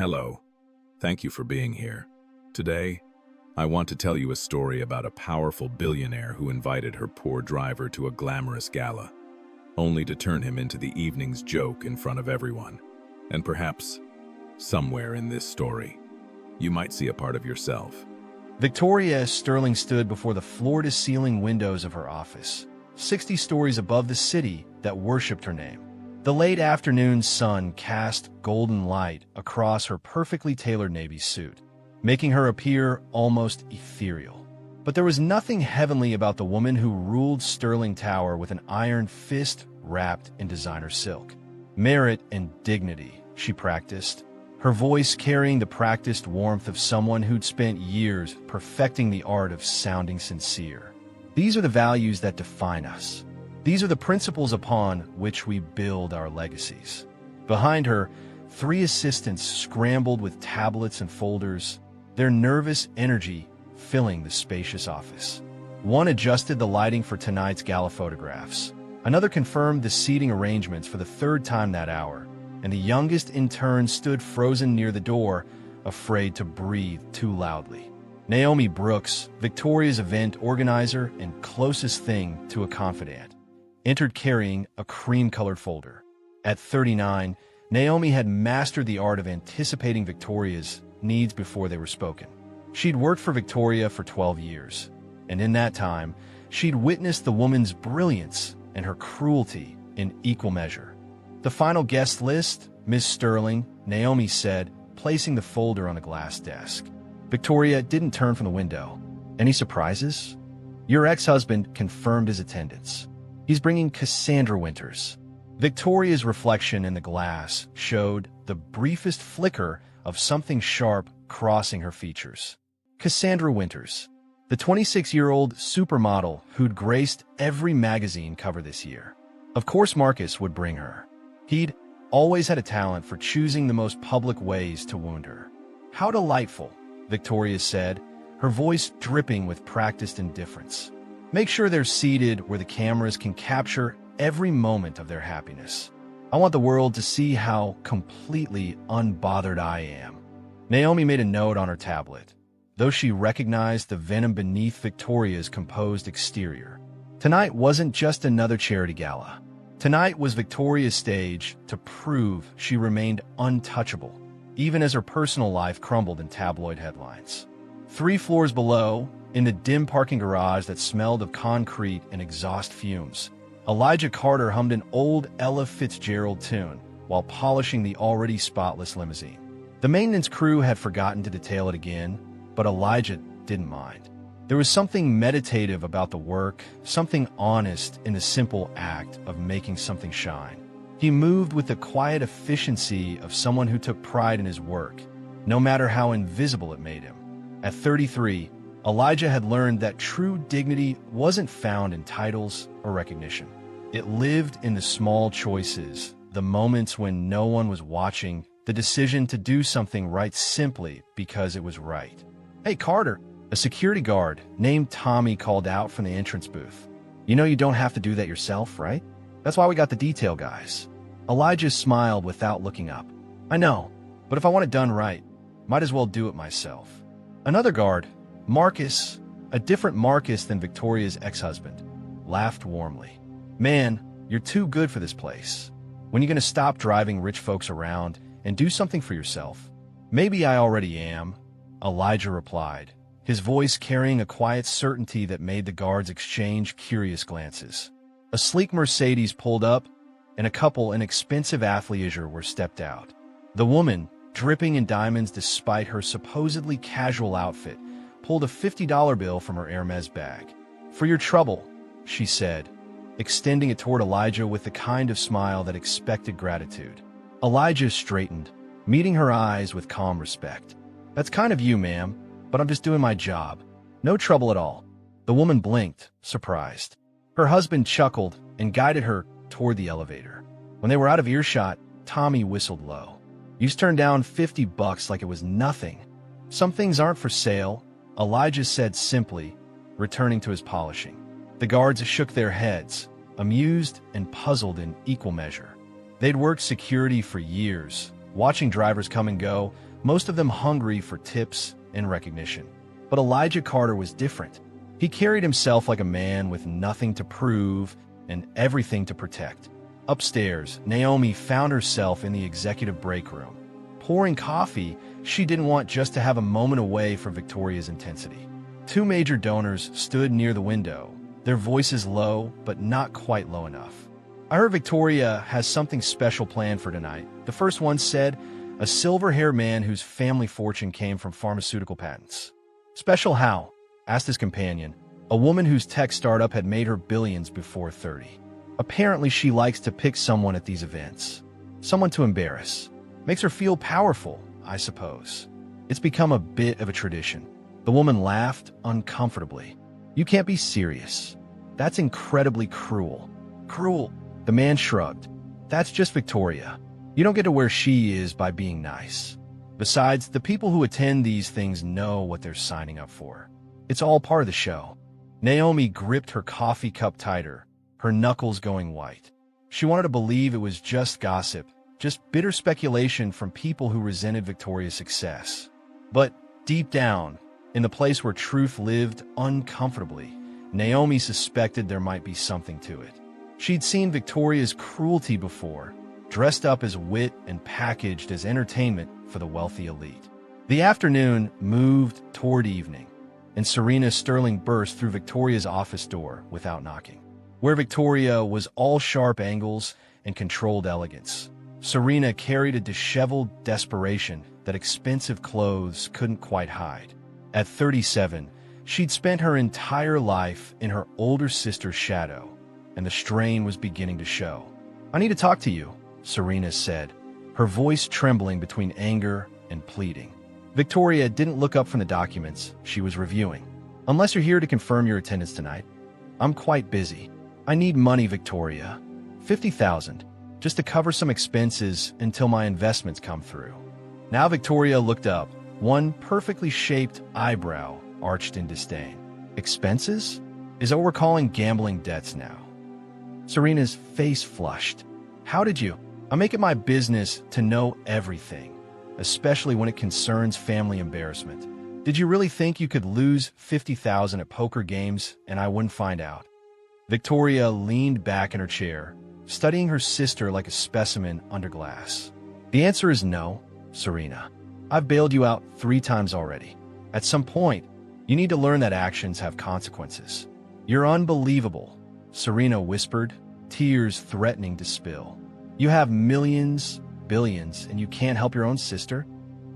Hello. Thank you for being here. Today, I want to tell you a story about a powerful billionaire who invited her poor driver to a glamorous gala, only to turn him into the evening's joke in front of everyone. And perhaps, somewhere in this story, you might see a part of yourself. Victoria Sterling stood before the floor-to-ceiling windows of her office, 60 stories above the city that worshipped her name. The late afternoon sun cast golden light across her perfectly tailored navy suit, making her appear almost ethereal. But there was nothing heavenly about the woman who ruled Sterling Tower with an iron fist wrapped in designer silk. Merit and dignity, she practiced, her voice carrying the practiced warmth of someone who'd spent years perfecting the art of sounding sincere. These are the values that define us. These are the principles upon which we build our legacies. Behind her, 3 assistants scrambled with tablets and folders, their nervous energy filling the spacious office. One adjusted the lighting for tonight's gala photographs. Another confirmed the seating arrangements for the 3rd time that hour, and the youngest intern stood frozen near the door, afraid to breathe too loudly. Naomi Brooks, Victoria's event organizer and closest thing to a confidant, entered carrying a cream-colored folder. At 39, Naomi had mastered the art of anticipating Victoria's needs before they were spoken. She'd worked for Victoria for 12 years, and in that time, she'd witnessed the woman's brilliance and her cruelty in equal measure. The final guest list, Miss Sterling, Naomi said, placing the folder on a glass desk. Victoria didn't turn from the window. Any surprises? Your ex-husband confirmed his attendance. He's bringing Cassandra Winters. Victoria's reflection in the glass showed the briefest flicker of something sharp crossing her features. Cassandra Winters, the 26-year-old supermodel who'd graced every magazine cover this year. Of course Marcus would bring her. He'd always had a talent for choosing the most public ways to wound her. How delightful, Victoria said, her voice dripping with practiced indifference. Make sure they're seated where the cameras can capture every moment of their happiness. I want the world to see how completely unbothered I am. Naomi made a note on her tablet, though she recognized the venom beneath Victoria's composed exterior. Tonight wasn't just another charity gala. Tonight was Victoria's stage to prove she remained untouchable, even as her personal life crumbled in tabloid headlines. 3 floors below, in the dim parking garage that smelled of concrete and exhaust fumes, Elijah Carter hummed an old Ella Fitzgerald tune while polishing the already spotless limousine. The maintenance crew had forgotten to detail it again, but Elijah didn't mind. There was something meditative about the work, something honest in the simple act of making something shine. He moved with the quiet efficiency of someone who took pride in his work, no matter how invisible it made him. At 33, Elijah had learned that true dignity wasn't found in titles or recognition. It lived in the small choices, the moments when no one was watching, the decision to do something right simply because it was right. Hey, Carter, a security guard named Tommy called out from the entrance booth. You know you don't have to do that yourself, right? That's why we got the detail guys. Elijah smiled without looking up. I know, but if I want it done right, might as well do it myself. Another guard, Marcus, a different Marcus than Victoria's ex-husband, laughed warmly. Man, you're too good for this place. When are you going to stop driving rich folks around and do something for yourself? Maybe I already am, Elijah replied, his voice carrying a quiet certainty that made the guards exchange curious glances. A sleek Mercedes pulled up, and a couple in expensive athleisure were stepped out. The woman, dripping in diamonds despite her supposedly casual outfit, pulled a $50 bill from her Hermes bag. For your trouble, she said, extending it toward Elijah with the kind of smile that expected gratitude. Elijah straightened, meeting her eyes with calm respect. That's kind of you, ma'am, but I'm just doing my job. No trouble at all. The woman blinked, surprised. Her husband chuckled and guided her toward the elevator. When they were out of earshot, Tommy whistled low. You turned down $50 like it was nothing. Some things aren't for sale, Elijah said simply, returning to his polishing. The guards shook their heads, amused and puzzled in equal measure. They'd worked security for years, watching drivers come and go, most of them hungry for tips and recognition. But Elijah Carter was different. He carried himself like a man with nothing to prove and everything to protect. Upstairs, Naomi found herself in the executive break room. Pouring coffee, she didn't want just to have a moment away from Victoria's intensity. Two major donors stood near the window, their voices low, but not quite low enough. "I heard Victoria has something special planned for tonight," the first one said, a silver-haired man whose family fortune came from pharmaceutical patents. "Special how?" asked his companion, a woman whose tech startup had made her billions before 30. "Apparently she likes to pick someone at these events. Someone to embarrass. Makes her feel powerful, I suppose. It's become a bit of a tradition." The woman laughed uncomfortably. "You can't be serious. That's incredibly cruel." "Cruel?" The man shrugged. "That's just Victoria. You don't get to where she is by being nice. Besides, the people who attend these things know what they're signing up for. It's all part of the show." Naomi gripped her coffee cup tighter, her knuckles going white. She wanted to believe it was just gossip, just bitter speculation from people who resented Victoria's success. But deep down, in the place where truth lived uncomfortably, Naomi suspected there might be something to it. She'd seen Victoria's cruelty before, dressed up as wit and packaged as entertainment for the wealthy elite. The afternoon moved toward evening, and Serena Sterling burst through Victoria's office door without knocking. Where Victoria was all sharp angles and controlled elegance, Serena carried a disheveled desperation that expensive clothes couldn't quite hide. At 37, she'd spent her entire life in her older sister's shadow, and the strain was beginning to show. "I need to talk to you," Serena said, her voice trembling between anger and pleading. Victoria didn't look up from the documents she was reviewing. "Unless you're here to confirm your attendance tonight. I'm quite busy." "I need money, Victoria. 50,000, just to cover some expenses until my investments come through." Now Victoria looked up, one perfectly shaped eyebrow arched in disdain. "Expenses? Is that what we're calling gambling debts now?" Serena's face flushed. "How did you? I make it my business to know everything, especially when it concerns family embarrassment. Did you really think you could lose 50,000 at poker games and I wouldn't find out?" Victoria leaned back in her chair, studying her sister like a specimen under glass. "The answer is no, Serena. I've bailed you out 3 times already. At some point, you need to learn that actions have consequences." "You're unbelievable," Serena whispered, tears threatening to spill. "You have millions, billions, and you can't help your own sister?"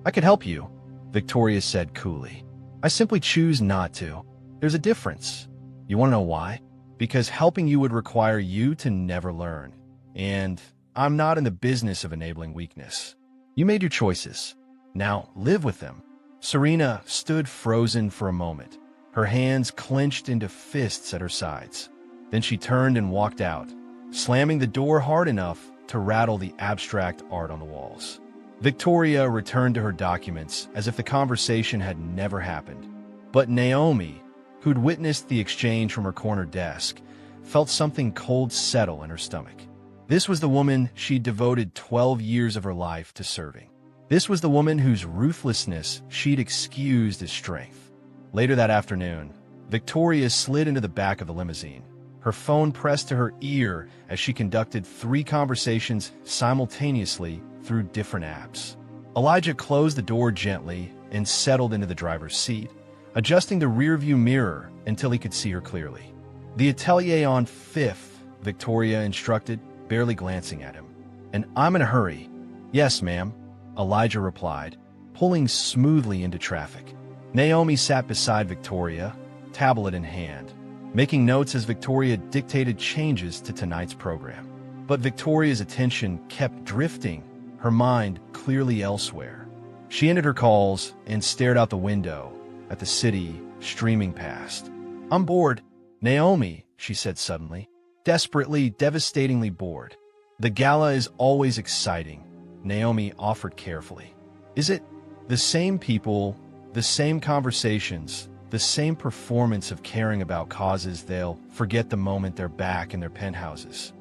"I could help you," Victoria said coolly. "I simply choose not to. There's a difference. You want to know why? Because helping you would require you to never learn. And I'm not in the business of enabling weakness. You made your choices. Now live with them." Serena stood frozen for a moment, her hands clenched into fists at her sides. Then she turned and walked out, slamming the door hard enough to rattle the abstract art on the walls. Victoria returned to her documents as if the conversation had never happened. But Naomi, who'd witnessed the exchange from her corner desk, felt something cold settle in her stomach. This was the woman she'd devoted 12 years of her life to serving. This was the woman whose ruthlessness she'd excused as strength. Later that afternoon, Victoria slid into the back of the limousine, her phone pressed to her ear as she conducted 3 conversations simultaneously through different apps. Elijah closed the door gently and settled into the driver's seat, adjusting the rearview mirror until he could see her clearly. "The atelier on 5th, Victoria instructed, barely glancing at him. "And I'm in a hurry." "Yes, ma'am," Elijah replied, pulling smoothly into traffic. Naomi sat beside Victoria, tablet in hand, making notes as Victoria dictated changes to tonight's program. But Victoria's attention kept drifting, her mind clearly elsewhere. She ended her calls and stared out the window at the city streaming past. "I'm bored, Naomi," she said suddenly, desperately, devastatingly bored. "The gala is always exciting," Naomi offered carefully. "Is it? The same people, the same conversations, the same performance of caring about causes they'll forget the moment they're back in their penthouses."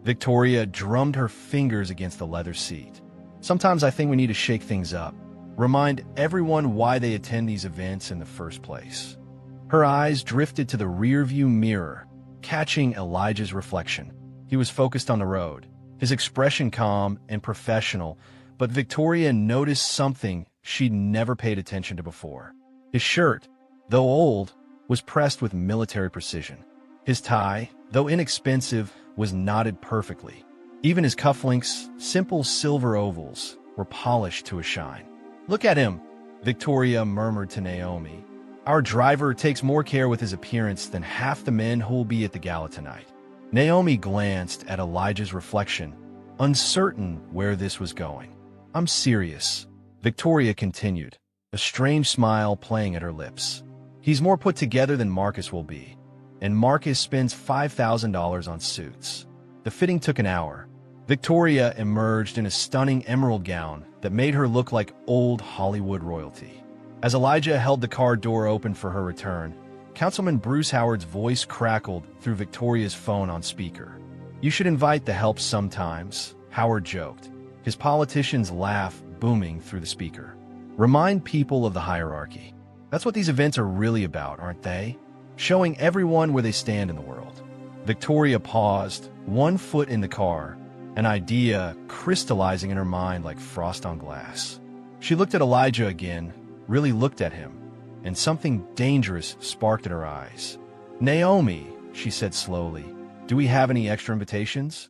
Victoria drummed her fingers against the leather seat. Sometimes I think we need to shake things up. Remind everyone why they attend these events in the first place. Her eyes drifted to the rearview mirror, catching Elijah's reflection. He was focused on the road, his expression calm and professional, but Victoria noticed something she'd never paid attention to before. His shirt, though old, was pressed with military precision. His tie, though inexpensive, was knotted perfectly. Even his cufflinks, simple silver ovals, were polished to a shine. "Look at him," Victoria murmured to Naomi. "Our driver takes more care with his appearance than half the men who'll be at the gala tonight." Naomi glanced at Elijah's reflection, uncertain where this was going. "I'm serious," Victoria continued, a strange smile playing at her lips. "He's more put together than Marcus will be, and Marcus spends $5,000 on suits." The fitting took an hour. Victoria emerged in a stunning emerald gown that made her look like old Hollywood royalty. As Elijah held the car door open for her return, Councilman Bruce Howard's voice crackled through Victoria's phone on speaker. "You should invite the help sometimes," Howard joked, his politician's laugh booming through the speaker. "Remind people of the hierarchy. That's what these events are really about, aren't they? Showing everyone where they stand in the world." Victoria paused, one foot in the car, an idea crystallizing in her mind like frost on glass. She looked at Elijah again, really looked at him, and something dangerous sparked in her eyes. "Naomi," she said slowly, "do we have any extra invitations?"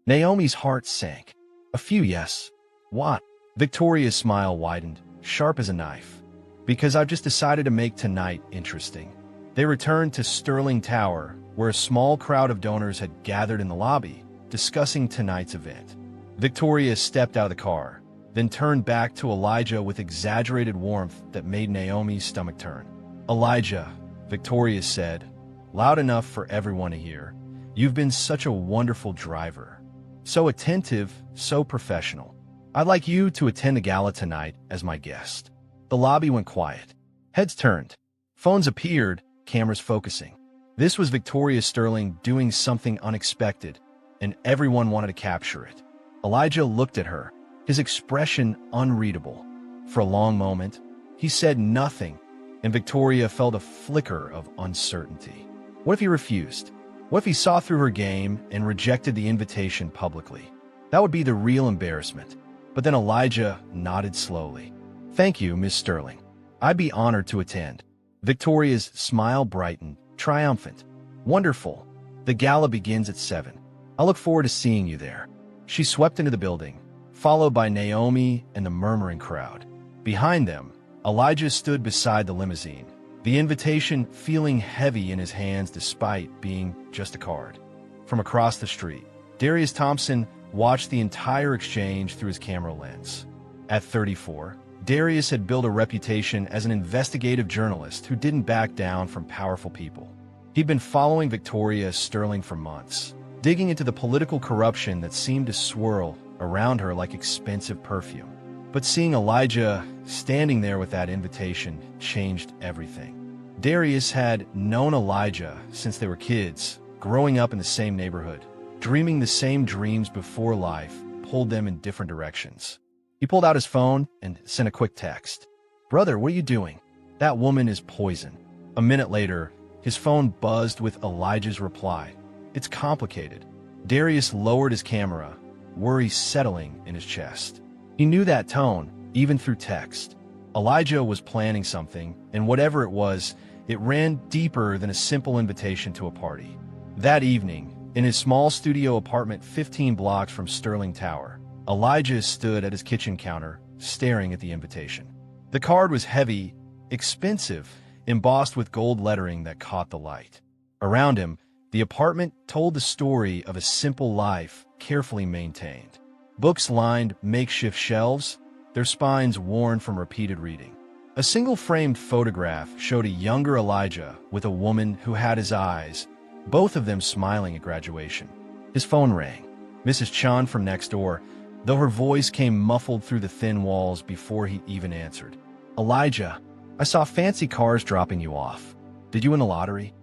Naomi's heart sank. "A few, yes." "What?" Victoria's smile widened, sharp as a knife. "Because I've just decided to make tonight interesting." They returned to Sterling Tower, where a small crowd of donors had gathered in the lobby, discussing tonight's event. Victoria stepped out of the car, then turned back to Elijah with exaggerated warmth that made Naomi's stomach turn. "Elijah," Victoria said, loud enough for everyone to hear, "you've been such a wonderful driver. So attentive, so professional. I'd like you to attend the gala tonight as my guest." The lobby went quiet. Heads turned. Phones appeared, cameras focusing. This was Victoria Sterling doing something unexpected, and everyone wanted to capture it. Elijah looked at her, his expression unreadable. For a long moment, he said nothing, and Victoria felt a flicker of uncertainty. What if he refused? What if he saw through her game and rejected the invitation publicly? That would be the real embarrassment. But then Elijah nodded slowly. "Thank you, Miss Sterling. I'd be honored to attend." Victoria's smile brightened, triumphant. "Wonderful. The gala begins at 7. I look forward to seeing you there." She swept into the building, followed by Naomi and the murmuring crowd. Behind them, Elijah stood beside the limousine, the invitation feeling heavy in his hands despite being just a card. From across the street, Darius Thompson watched the entire exchange through his camera lens. At 34, Darius had built a reputation as an investigative journalist who didn't back down from powerful people. He'd been following Victoria Sterling for months, digging into the political corruption that seemed to swirl around her like expensive perfume. But seeing Elijah standing there with that invitation changed everything. Darius had known Elijah since they were kids, growing up in the same neighborhood, dreaming the same dreams before life pulled them in different directions. He pulled out his phone and sent a quick text. "Brother, what are you doing? That woman is poison." A minute later, his phone buzzed with Elijah's reply. "It's complicated." Darius lowered his camera, worry settling in his chest. He knew that tone, even through text. Elijah was planning something, and whatever it was, it ran deeper than a simple invitation to a party. That evening, in his small studio apartment 15 blocks from Sterling Tower, Elijah stood at his kitchen counter, staring at the invitation. The card was heavy, expensive, embossed with gold lettering that caught the light. Around him, the apartment told the story of a simple life, carefully maintained. Books lined makeshift shelves, their spines worn from repeated reading. A single framed photograph showed a younger Elijah with a woman who had his eyes, both of them smiling at graduation. His phone rang. Mrs. Chan from next door, though her voice came muffled through the thin walls before he even answered. "Elijah, I saw fancy cars dropping you off. Did you win the lottery?"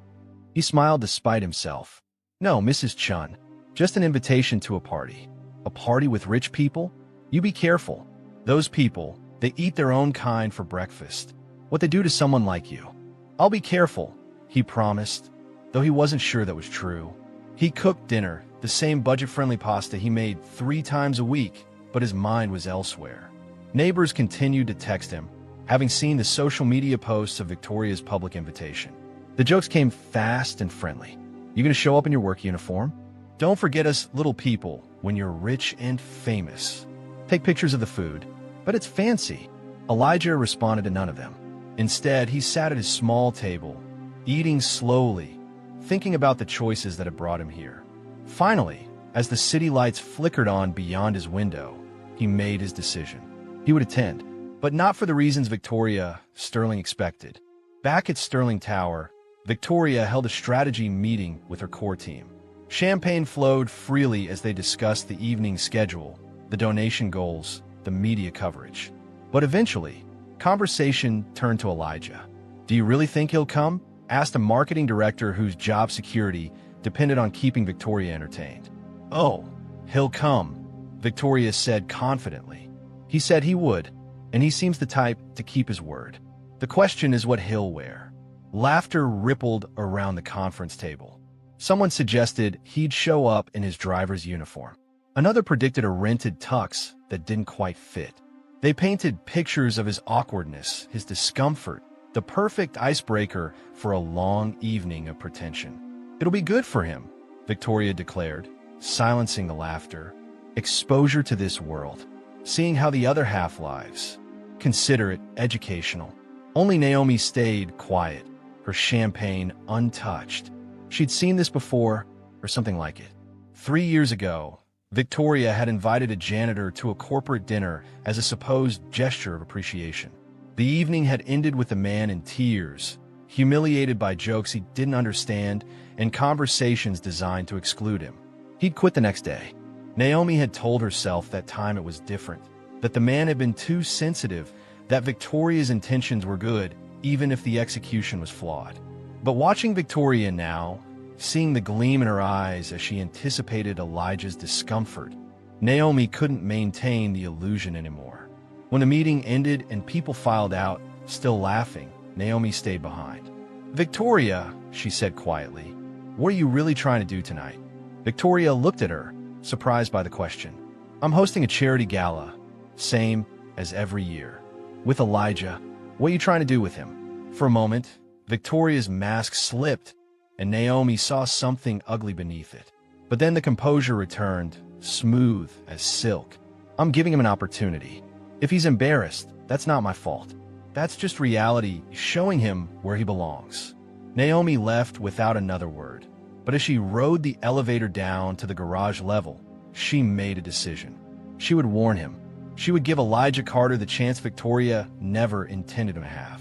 He smiled despite himself. "No, Mrs. Chun. Just an invitation to a party." "A party with rich people?" You be careful. Those people, they eat their own kind for breakfast. What they do to someone like you. I'll be careful, he promised, though he wasn't sure that was true. He cooked dinner, the same budget-friendly pasta he made 3 times a week, but his mind was elsewhere. Neighbors continued to text him, having seen the social media posts of Victoria's public invitation. The jokes came fast and friendly. You gonna show up in your work uniform? Don't forget us little people when you're rich and famous. Take pictures of the food, but it's fancy. Elijah responded to none of them. Instead, he sat at his small table, eating slowly, thinking about the choices that had brought him here. Finally, as the city lights flickered on beyond his window, he made his decision. He would attend, but not for the reasons Victoria Sterling expected. Back at Sterling Tower, Victoria held a strategy meeting with her core team. Champagne flowed freely as they discussed the evening schedule, the donation goals, the media coverage. But eventually, conversation turned to Elijah. "Do you really think he'll come?" asked a marketing director whose job security depended on keeping Victoria entertained. "Oh, he'll come," Victoria said confidently. "He said he would, and he seems the type to keep his word. The question is what he'll wear." Laughter rippled around the conference table. Someone suggested he'd show up in his driver's uniform. Another predicted a rented tux that didn't quite fit. They painted pictures of his awkwardness, his discomfort, the perfect icebreaker for a long evening of pretension. "It'll be good for him," Victoria declared, silencing the laughter. "Exposure to this world, seeing how the other half lives. Consider it educational." Only Naomi stayed quiet, her champagne untouched. She'd seen this before, or something like it. 3 years ago, Victoria had invited a janitor to a corporate dinner as a supposed gesture of appreciation. The evening had ended with the man in tears, humiliated by jokes he didn't understand and conversations designed to exclude him. He'd quit the next day. Naomi had told herself that time it was different, that the man had been too sensitive, that Victoria's intentions were good, even if the execution was flawed. But watching Victoria now, seeing the gleam in her eyes as she anticipated Elijah's discomfort, Naomi couldn't maintain the illusion anymore. When the meeting ended and people filed out, still laughing, Naomi stayed behind. "Victoria," she said quietly, "what are you really trying to do tonight?" Victoria looked at her, surprised by the question. "I'm hosting a charity gala, same as every year. With Elijah. What are you trying to do with him?" For a moment, Victoria's mask slipped, and Naomi saw something ugly beneath it. But then the composure returned, smooth as silk. "I'm giving him an opportunity. If he's embarrassed, that's not my fault. That's just reality showing him where he belongs." Naomi left without another word. But as she rode the elevator down to the garage level, she made a decision. She would warn him. She would give Elijah Carter the chance Victoria never intended him to have.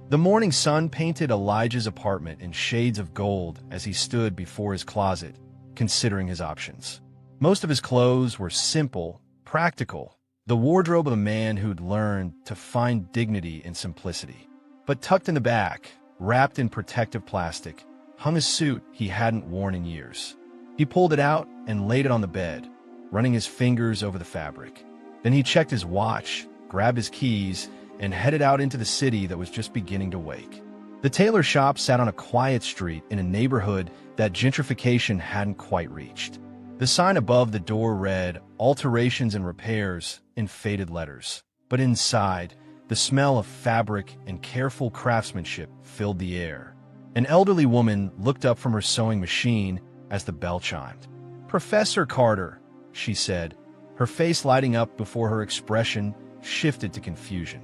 The morning sun painted Elijah's apartment in shades of gold as he stood before his closet, considering his options. Most of his clothes were simple, practical, the wardrobe of a man who'd learned to find dignity in simplicity. But tucked in the back, wrapped in protective plastic, hung a suit he hadn't worn in years. He pulled it out and laid it on the bed, running his fingers over the fabric. Then he checked his watch, grabbed his keys, and headed out into the city that was just beginning to wake. The tailor shop sat on a quiet street in a neighborhood that gentrification hadn't quite reached. The sign above the door read, "Alterations and Repairs," in faded letters. But inside, the smell of fabric and careful craftsmanship filled the air. An elderly woman looked up from her sewing machine as the bell chimed. "Professor Carter," she said, her face lighting up before her expression shifted to confusion.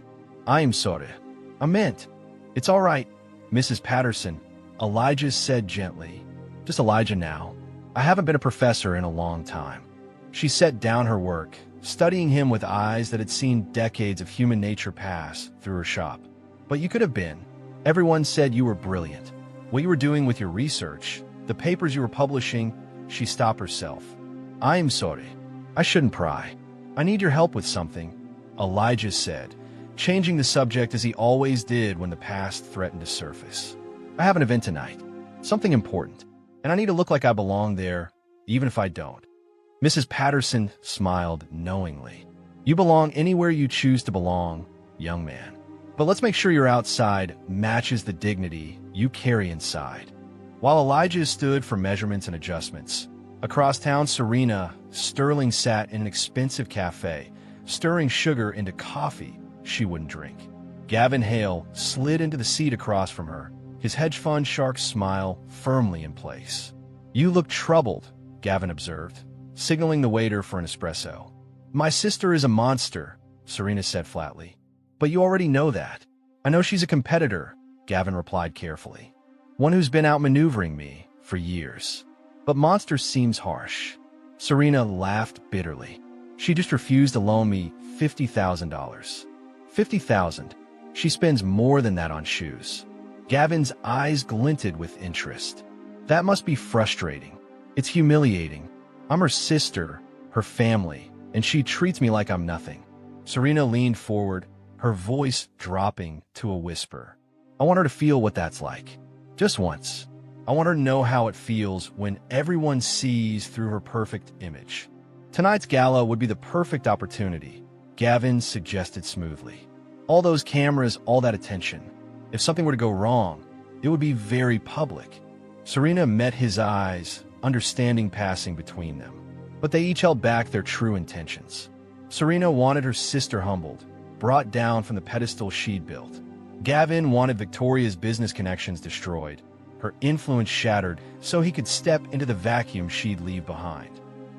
"I am sorry. I meant. It's all right, Mrs. Patterson," Elijah said gently. "Just Elijah now. I haven't been a professor in a long time." She set down her work, studying him with eyes that had seen decades of human nature pass through her shop. "But you could have been. Everyone said you were brilliant. What you were doing with your research, the papers you were publishing," she stopped herself. "I am sorry. I shouldn't pry. I need your help with something," Elijah said, changing the subject as he always did when the past threatened to surface. "I have an event tonight, something important, and I need to look like I belong there, even if I don't." Mrs. Patterson smiled knowingly. You belong anywhere you choose to belong, young man. But let's make sure your outside matches the dignity you carry inside. While Elijah stood for measurements and adjustments, across town Serena Sterling sat in an expensive cafe, stirring sugar into coffee she wouldn't drink. Gavin Hale slid into the seat across from her, his hedge fund shark smile firmly in place. "You look troubled," Gavin observed, signaling the waiter for an espresso. "My sister is a monster," Serena said flatly. "But you already know that." "I know she's a competitor," Gavin replied carefully. "One who's been outmaneuvering me for years. But monster seems harsh." Serena laughed bitterly. "She just refused to loan me $50,000. $50,000. She spends more than that on shoes." Gavin's eyes glinted with interest. "That must be frustrating. It's humiliating. I'm her sister, her family, and she treats me like I'm nothing." Serena leaned forward, her voice dropping to a whisper. "I want her to feel what that's like. Just once. I want her to know how it feels when everyone sees through her perfect image." "Tonight's gala would be the perfect opportunity," Gavin suggested smoothly. "All those cameras, all that attention. If something were to go wrong, it would be very public." Serena met his eyes, understanding passing between them. But they each held back their true intentions. Serena wanted her sister humbled, brought down from the pedestal she'd built. Gavin wanted Victoria's business connections destroyed, her influence shattered so he could step into the vacuum she'd leave behind.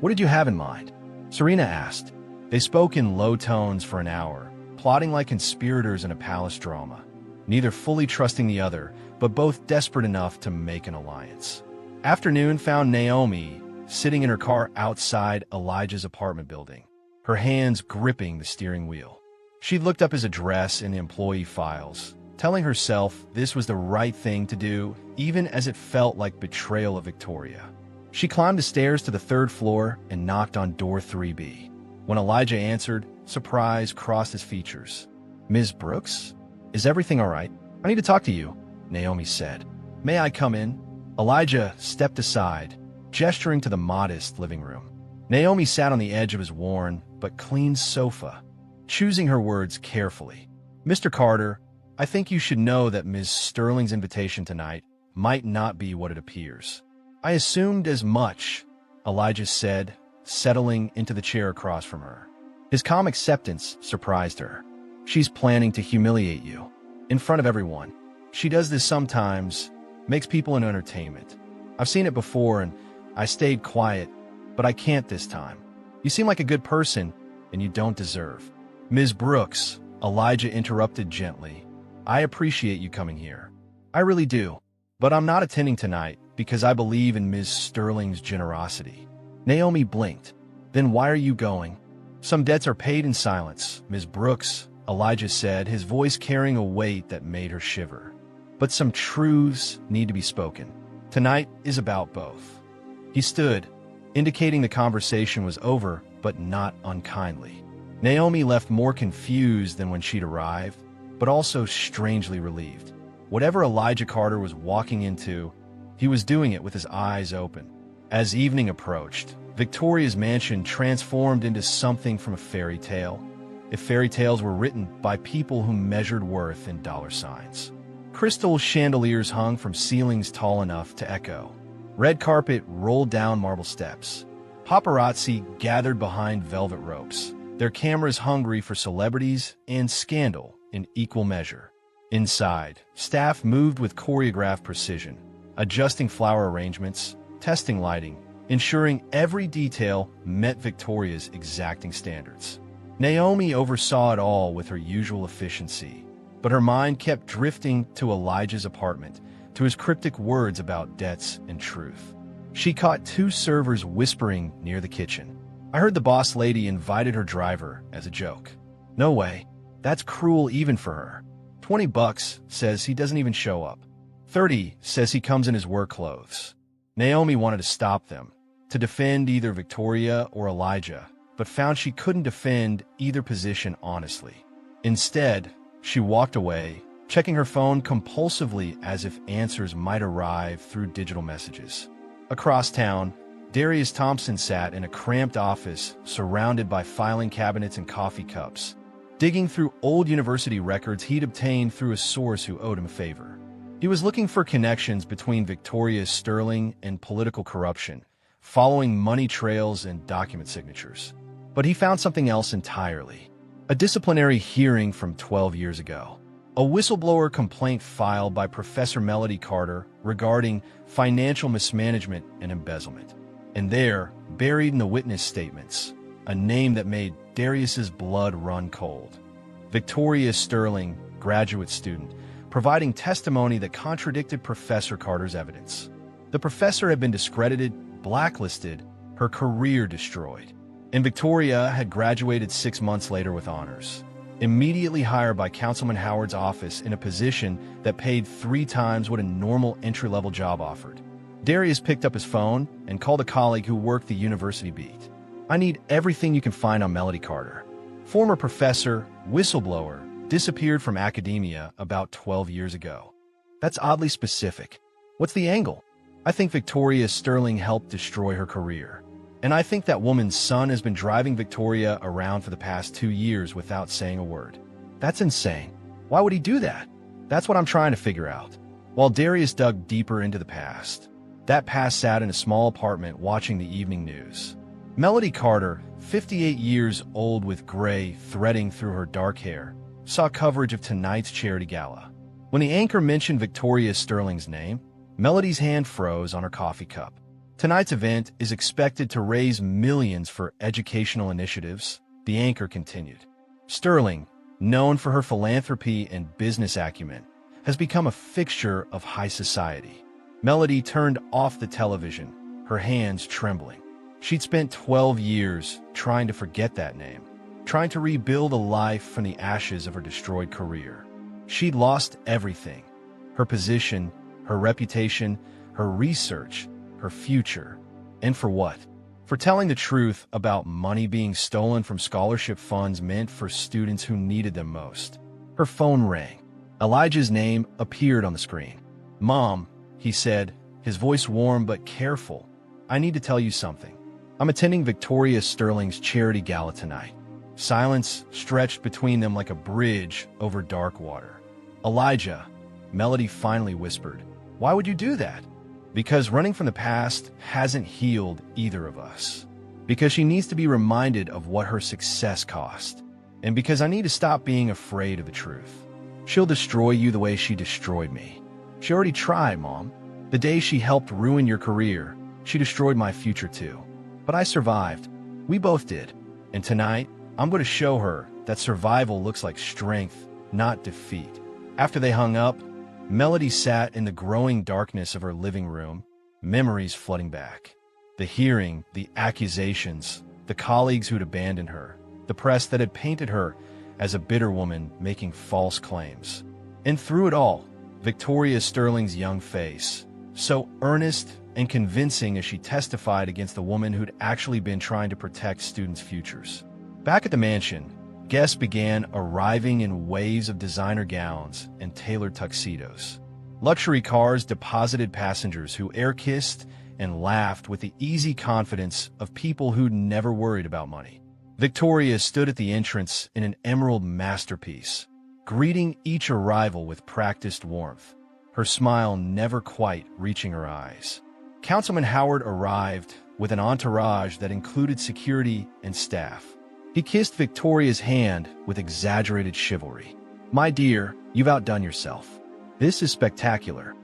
"What did you have in mind?" Serena asked. They spoke in low tones for an hour, plotting like conspirators in a palace drama, neither fully trusting the other, but both desperate enough to make an alliance. Afternoon found Naomi sitting in her car outside Elijah's apartment building, her hands gripping the steering wheel. She'd looked up his address in the employee files, telling herself this was the right thing to do, even as it felt like betrayal of Victoria. She climbed the stairs to the third floor and knocked on door 3B. When Elijah answered, surprise crossed his features. "Ms. Brooks? Is everything all right? I need to talk to you," Naomi said. "May I come in?" Elijah stepped aside, gesturing to the modest living room. Naomi sat on the edge of his worn but clean sofa, choosing her words carefully. "Mr. Carter, I think you should know that Ms. Sterling's invitation tonight might not be what it appears." "I assumed as much," Elijah said, settling into the chair across from her. His calm acceptance surprised her. "She's planning to humiliate you. In front of everyone. She does this sometimes, makes people in entertainment. I've seen it before and I stayed quiet, but I can't this time. You seem like a good person, and you don't deserve." "Ms. Brooks," Elijah interrupted gently, "I appreciate you coming here. I really do. But I'm not attending tonight because I believe in Ms. Sterling's generosity." Naomi blinked. "Then why are you going?" "Some debts are paid in silence, Ms. Brooks," Elijah said, his voice carrying a weight that made her shiver. "But some truths need to be spoken. Tonight is about both." He stood, indicating the conversation was over, but not unkindly. Naomi left more confused than when she'd arrived, but also strangely relieved. Whatever Elijah Carter was walking into, he was doing it with his eyes open. As evening approached, Victoria's mansion transformed into something from a fairy tale, if fairy tales were written by people who measured worth in dollar signs. Crystal chandeliers hung from ceilings tall enough to echo. Red carpet rolled down marble steps. Paparazzi gathered behind velvet ropes, their cameras hungry for celebrities and scandal in equal measure. Inside, staff moved with choreographed precision, adjusting flower arrangements, testing lighting, ensuring every detail met Victoria's exacting standards. Naomi oversaw it all with her usual efficiency, but her mind kept drifting to Elijah's apartment, to his cryptic words about debts and truth. She caught two servers whispering near the kitchen. "I heard the boss lady invited her driver as a joke." "No way. That's cruel even for her. $20 says he doesn't even show up. 30 says he comes in his work clothes." Naomi wanted to stop them, to defend either Victoria or Elijah, but found she couldn't defend either position honestly. Instead, she walked away, checking her phone compulsively as if answers might arrive through digital messages. Across town, Darius Thompson sat in a cramped office surrounded by filing cabinets and coffee cups, digging through old university records he'd obtained through a source who owed him a favor. He was looking for connections between Victoria Sterling and political corruption, following money trails and document signatures. But he found something else entirely. A disciplinary hearing from 12 years ago. A whistleblower complaint filed by Professor Melody Carter regarding financial mismanagement and embezzlement. And there, buried in the witness statements, a name that made Darius's blood run cold. Victoria Sterling, graduate student, providing testimony that contradicted Professor Carter's evidence. The professor had been discredited, blacklisted, her career destroyed. And Victoria had graduated 6 months later with honors, immediately hired by Councilman Howard's office in a position that paid 3 times what a normal entry-level job offered. Darius picked up his phone and called a colleague who worked the university beat. "I need everything you can find on Melody Carter. Former professor, whistleblower, disappeared from academia about 12 years ago." "That's oddly specific. What's the angle?" "I think Victoria Sterling helped destroy her career. And I think that woman's son has been driving Victoria around for the past 2 years without saying a word." "That's insane. Why would he do that?" "That's what I'm trying to figure out." While Darius dug deeper into the past, that past sat in a small apartment watching the evening news. Melody Carter, 58 years old with gray threading through her dark hair, saw coverage of tonight's charity gala. When the anchor mentioned Victoria Sterling's name, Melody's hand froze on her coffee cup. "Tonight's event is expected to raise millions for educational initiatives," the anchor continued. "Sterling, known for her philanthropy and business acumen, has become a fixture of high society." Melody turned off the television, her hands trembling. She'd spent 12 years trying to forget that name, trying to rebuild a life from the ashes of her destroyed career. She'd lost everything: her position, her reputation, her research, her future. And for what? For telling the truth about money being stolen from scholarship funds meant for students who needed them most. Her phone rang. Elijah's name appeared on the screen. "Mom," he said, his voice warm but careful, "I need to tell you something. I'm attending Victoria Sterling's charity gala tonight." Silence stretched between them like a bridge over dark water. "Elijah," Melody finally whispered, "why would you do that?" "Because running from the past hasn't healed either of us. Because she needs to be reminded of what her success cost. And because I need to stop being afraid of the truth. She'll destroy you the way she destroyed me. She already tried, Mom. The day she helped ruin your career, she destroyed my future too. But I survived. We both did. And tonight, I'm going to show her that survival looks like strength, not defeat." After they hung up, Melody sat in the growing darkness of her living room, memories flooding back. The hearing, the accusations, the colleagues who'd abandoned her, the press that had painted her as a bitter woman making false claims. And through it all, Victoria Sterling's young face, so earnest and convincing as she testified against the woman who'd actually been trying to protect students' futures. Back at the mansion, guests began arriving in waves of designer gowns and tailored tuxedos. Luxury cars deposited passengers who air-kissed and laughed with the easy confidence of people who'd never worried about money. Victoria stood at the entrance in an emerald masterpiece, greeting each arrival with practiced warmth, her smile never quite reaching her eyes. Councilman Howard arrived with an entourage that included security and staff. He kissed Victoria's hand with exaggerated chivalry. "My dear, you've outdone yourself. This is spectacular."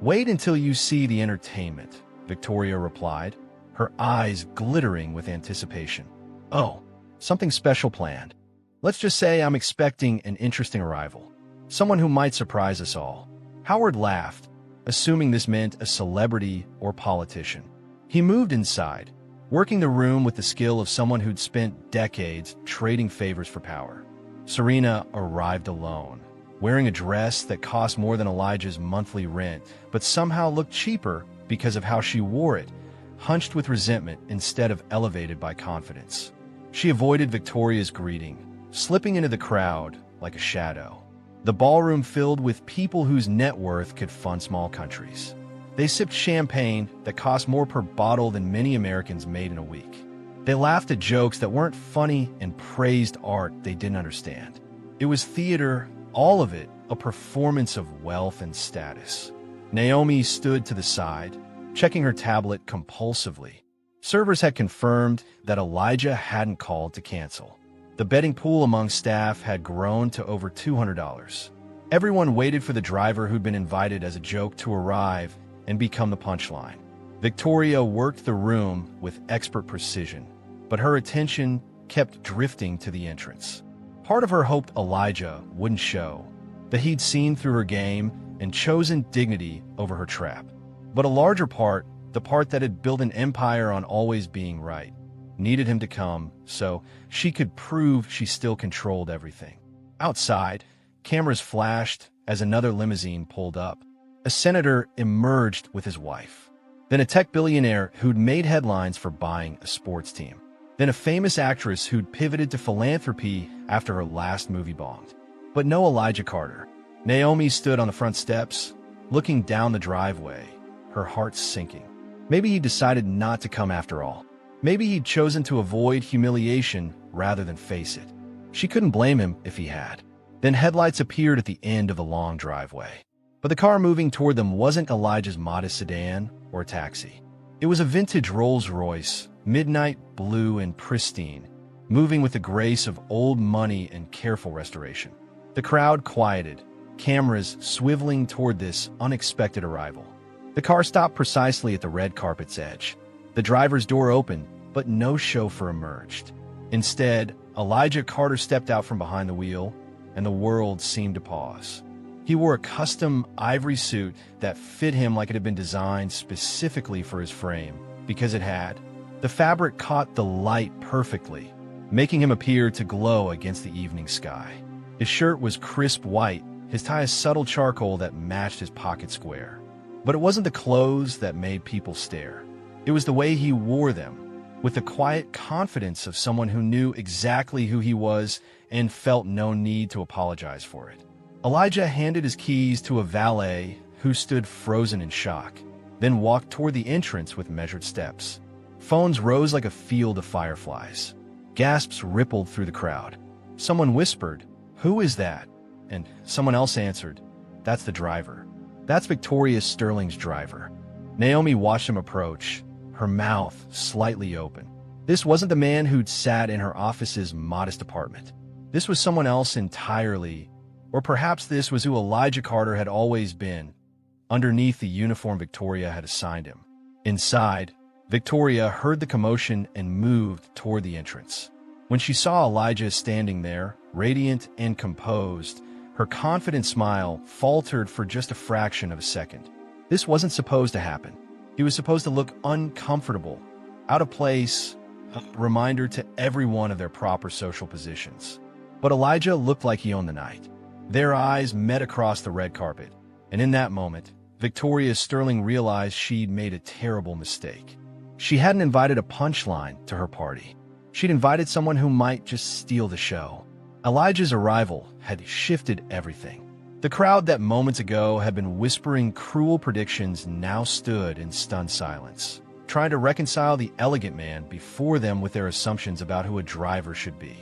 "Wait until you see the entertainment," Victoria replied, her eyes glittering with anticipation. "Oh, something special planned. Let's just say I'm expecting an interesting arrival. Someone who might surprise us all." Howard laughed, assuming this meant a celebrity or politician. He moved inside, working the room with the skill of someone who'd spent decades trading favors for power. Serena arrived alone, wearing a dress that cost more than Elijah's monthly rent, but somehow looked cheaper because of how she wore it, hunched with resentment instead of elevated by confidence. She avoided Victoria's greeting, slipping into the crowd like a shadow. The ballroom filled with people whose net worth could fund small countries. They sipped champagne that cost more per bottle than many Americans made in a week. They laughed at jokes that weren't funny and praised art they didn't understand. It was theater, all of it, a performance of wealth and status. Naomi stood to the side, checking her tablet compulsively. Servers had confirmed that Elijah hadn't called to cancel. The betting pool among staff had grown to over $200. Everyone waited for the driver who'd been invited as a joke to arrive and become the punchline. Victoria worked the room with expert precision, but her attention kept drifting to the entrance. Part of her hoped Elijah wouldn't show, that he'd seen through her game and chosen dignity over her trap. But a larger part, the part that had built an empire on always being right, needed him to come so she could prove she still controlled everything. Outside, cameras flashed as another limousine pulled up. A senator emerged with his wife. Then a tech billionaire who'd made headlines for buying a sports team. Then a famous actress who'd pivoted to philanthropy after her last movie bombed. But no Elijah Carter. Naomi stood on the front steps, looking down the driveway, her heart sinking. Maybe he decided not to come after all. Maybe he'd chosen to avoid humiliation rather than face it. She couldn't blame him if he had. Then headlights appeared at the end of the long driveway. But the car moving toward them wasn't Elijah's modest sedan or taxi. It was a vintage Rolls-Royce, midnight blue and pristine, moving with the grace of old money and careful restoration. The crowd quieted, cameras swiveling toward this unexpected arrival. The car stopped precisely at the red carpet's edge. The driver's door opened, but no chauffeur emerged. Instead, Elijah Carter stepped out from behind the wheel, and the world seemed to pause. He wore a custom ivory suit that fit him like it had been designed specifically for his frame, because it had. The fabric caught the light perfectly, making him appear to glow against the evening sky. His shirt was crisp white, his tie a subtle charcoal that matched his pocket square. But it wasn't the clothes that made people stare. It was the way he wore them, with the quiet confidence of someone who knew exactly who he was and felt no need to apologize for it. Elijah handed his keys to a valet who stood frozen in shock, then walked toward the entrance with measured steps. Phones rose like a field of fireflies. Gasps rippled through the crowd. Someone whispered, "Who is that?" And someone else answered, "That's the driver. That's Victoria Sterling's driver." Naomi watched him approach, her mouth slightly open. This wasn't the man who'd sat in her office's modest apartment. This was someone else entirely, or perhaps this was who Elijah Carter had always been, underneath the uniform Victoria had assigned him. Inside, Victoria heard the commotion and moved toward the entrance. When she saw Elijah standing there, radiant and composed, her confident smile faltered for just a fraction of a second. This wasn't supposed to happen. He was supposed to look uncomfortable, out of place, a reminder to everyone of their proper social positions. But Elijah looked like he owned the night. Their eyes met across the red carpet, and in that moment, Victoria Sterling realized she'd made a terrible mistake. She hadn't invited a punchline to her party. She'd invited someone who might just steal the show. Elijah's arrival had shifted everything. The crowd that moments ago had been whispering cruel predictions now stood in stunned silence, trying to reconcile the elegant man before them with their assumptions about who a driver should be.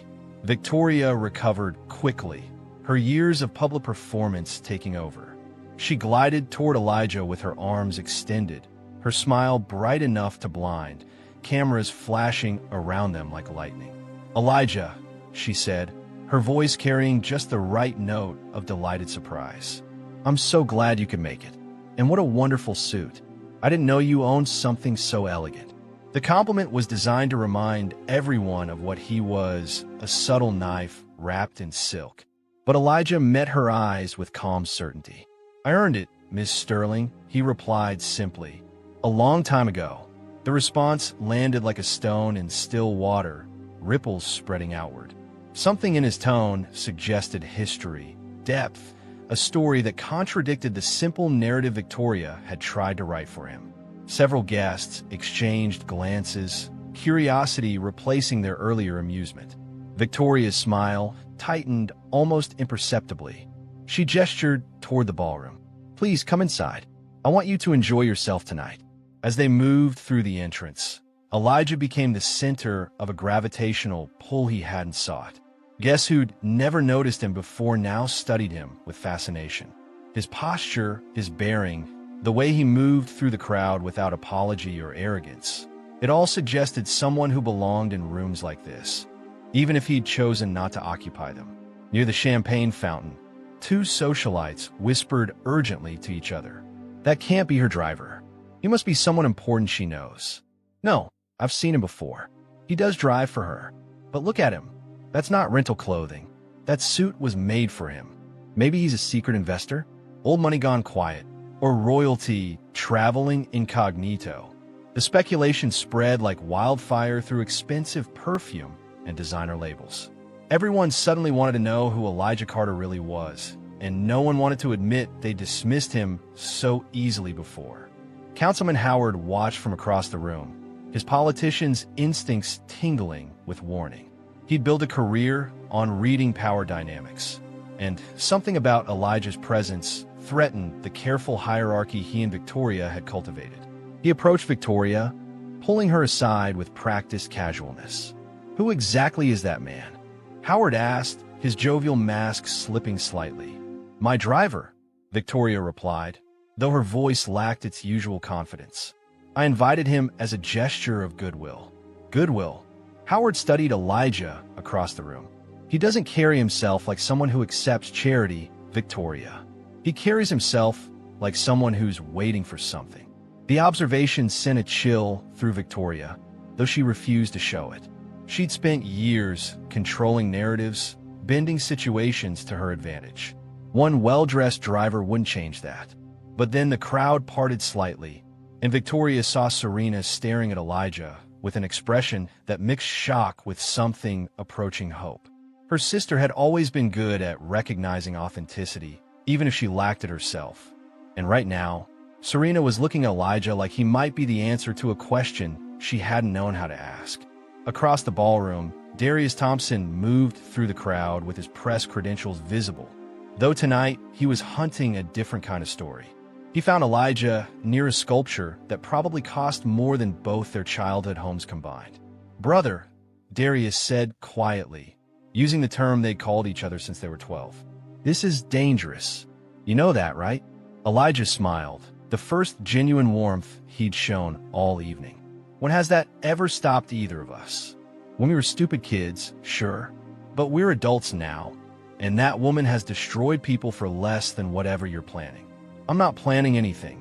Victoria recovered quickly, her years of public performance taking over. She glided toward Elijah with her arms extended, her smile bright enough to blind, cameras flashing around them like lightning. "Elijah," she said, her voice carrying just the right note of delighted surprise. "I'm so glad you could make it. And what a wonderful suit. I didn't know you owned something so elegant." The compliment was designed to remind everyone of what he was, a subtle knife wrapped in silk. But Elijah met her eyes with calm certainty. "I earned it, Miss Sterling," he replied simply. "A long time ago." The response landed like a stone in still water, ripples spreading outward. Something in his tone suggested history, depth, a story that contradicted the simple narrative Victoria had tried to write for him. Several guests exchanged glances, curiosity replacing their earlier amusement. Victoria's smile tightened almost imperceptibly. She gestured toward the ballroom. "Please come inside." I want you to enjoy yourself tonight." As they moved through the entrance, Elijah became the center of a gravitational pull he hadn't sought. Guests who'd never noticed him before now studied him with fascination. His posture, his bearing, the way he moved through the crowd without apology or arrogance, it all suggested someone who belonged in rooms like this, even if he'd chosen not to occupy them. Near the champagne fountain, two socialites whispered urgently to each other. "That can't be her driver. He must be someone important she knows." "No, I've seen him before. He does drive for her. But look at him. That's not rental clothing. That suit was made for him. Maybe he's a secret investor, old money gone quiet, or royalty traveling incognito." The speculation spread like wildfire through expensive perfume and designer labels. Everyone suddenly wanted to know who Elijah Carter really was, and no one wanted to admit they dismissed him so easily before. Councilman Howard watched from across the room, his politician's instincts tingling with warning. He'd built a career on reading power dynamics, and something about Elijah's presence threatened the careful hierarchy he and Victoria had cultivated. He approached Victoria, pulling her aside with practiced casualness. "Who exactly is that man?" Howard asked, his jovial mask slipping slightly. "My driver," Victoria replied, though her voice lacked its usual confidence. "I invited him as a gesture of goodwill." Goodwill? Howard studied Elijah across the room. "He doesn't carry himself like someone who accepts charity, Victoria. He carries himself like someone who's waiting for something." The observation sent a chill through Victoria, though she refused to show it. She'd spent years controlling narratives, bending situations to her advantage. One well-dressed driver wouldn't change that. But then the crowd parted slightly, and Victoria saw Serena staring at Elijah with an expression that mixed shock with something approaching hope. Her sister had always been good at recognizing authenticity, even if she lacked it herself. And right now, Serena was looking at Elijah like he might be the answer to a question she hadn't known how to ask. Across the ballroom, Darius Thompson moved through the crowd with his press credentials visible, though tonight he was hunting a different kind of story. He found Elijah near a sculpture that probably cost more than both their childhood homes combined. "Brother," Darius said quietly, using the term they'd called each other since they were 12. "This is dangerous. You know that, right?" Elijah smiled, the first genuine warmth he'd shown all evening. "When has that ever stopped either of us? When we were stupid kids, sure, but we're adults now, and that woman has destroyed people for less than whatever you're planning." "I'm not planning anything,"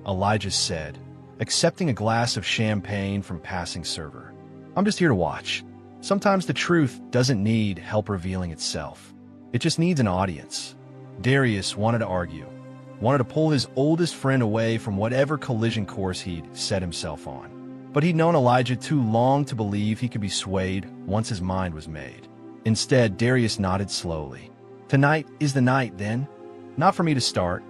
Elijah said, accepting a glass of champagne from a passing server. "I'm just here to watch. Sometimes the truth doesn't need help revealing itself. It just needs an audience." Darius wanted to argue, wanted to pull his oldest friend away from whatever collision course he'd set himself on. But he'd known Elijah too long to believe he could be swayed once his mind was made. Instead, Darius nodded slowly. "Tonight is the night, then?" "Not for me to start,"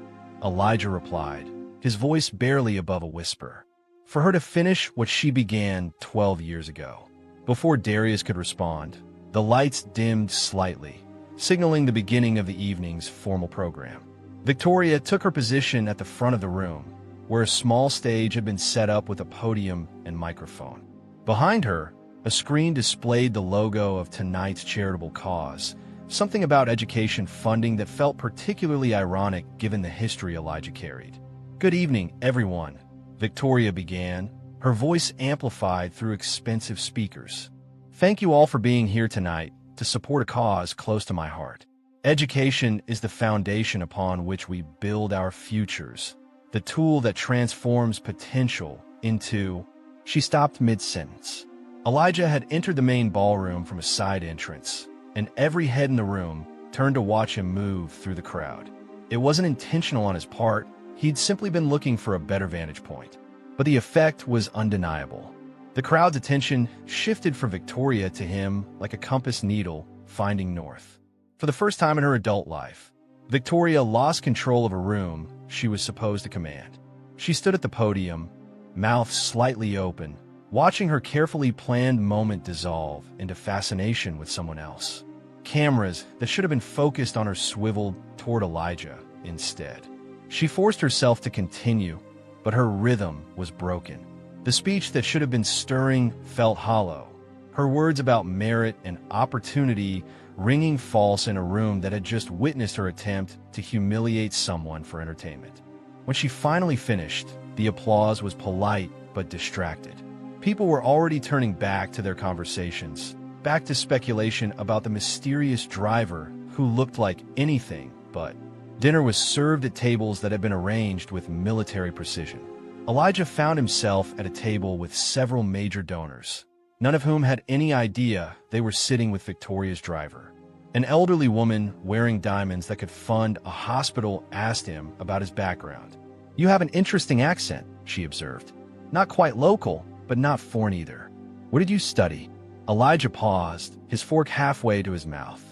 Elijah replied, his voice barely above a whisper. "For her to finish what she began 12 years ago." Before Darius could respond, the lights dimmed slightly, signaling the beginning of the evening's formal program. Victoria took her position at the front of the room, where a small stage had been set up with a podium and microphone. Behind her, a screen displayed the logo of tonight's charitable cause, something about education funding that felt particularly ironic given the history Elijah carried. "Good evening, everyone," Victoria began, her voice amplified through expensive speakers. "Thank you all for being here tonight to support a cause close to my heart. Education is the foundation upon which we build our futures, the tool that transforms potential into—" She stopped mid-sentence. Elijah had entered the main ballroom from a side entrance, and every head in the room turned to watch him move through the crowd. It wasn't intentional on his part, he'd simply been looking for a better vantage point. But the effect was undeniable. The crowd's attention shifted from Victoria to him like a compass needle finding north. For the first time in her adult life, Victoria lost control of a room she was supposed to command. She stood at the podium, mouth slightly open, watching her carefully planned moment dissolve into fascination with someone else. Cameras that should have been focused on her swiveled toward Elijah instead. She forced herself to continue, but her rhythm was broken. The speech that should have been stirring felt hollow, her words about merit and opportunity ringing false in a room that had just witnessed her attempt to humiliate someone for entertainment. When she finally finished, the applause was polite but distracted. People were already turning back to their conversations, back to speculation about the mysterious driver who looked like anything but. Dinner was served at tables that had been arranged with military precision. Elijah found himself at a table with several major donors, none of whom had any idea they were sitting with Victoria's driver. An elderly woman wearing diamonds that could fund a hospital asked him about his background. "You have an interesting accent," she observed. "Not quite local, but not foreign either. What did you study?" Elijah paused, his fork halfway to his mouth.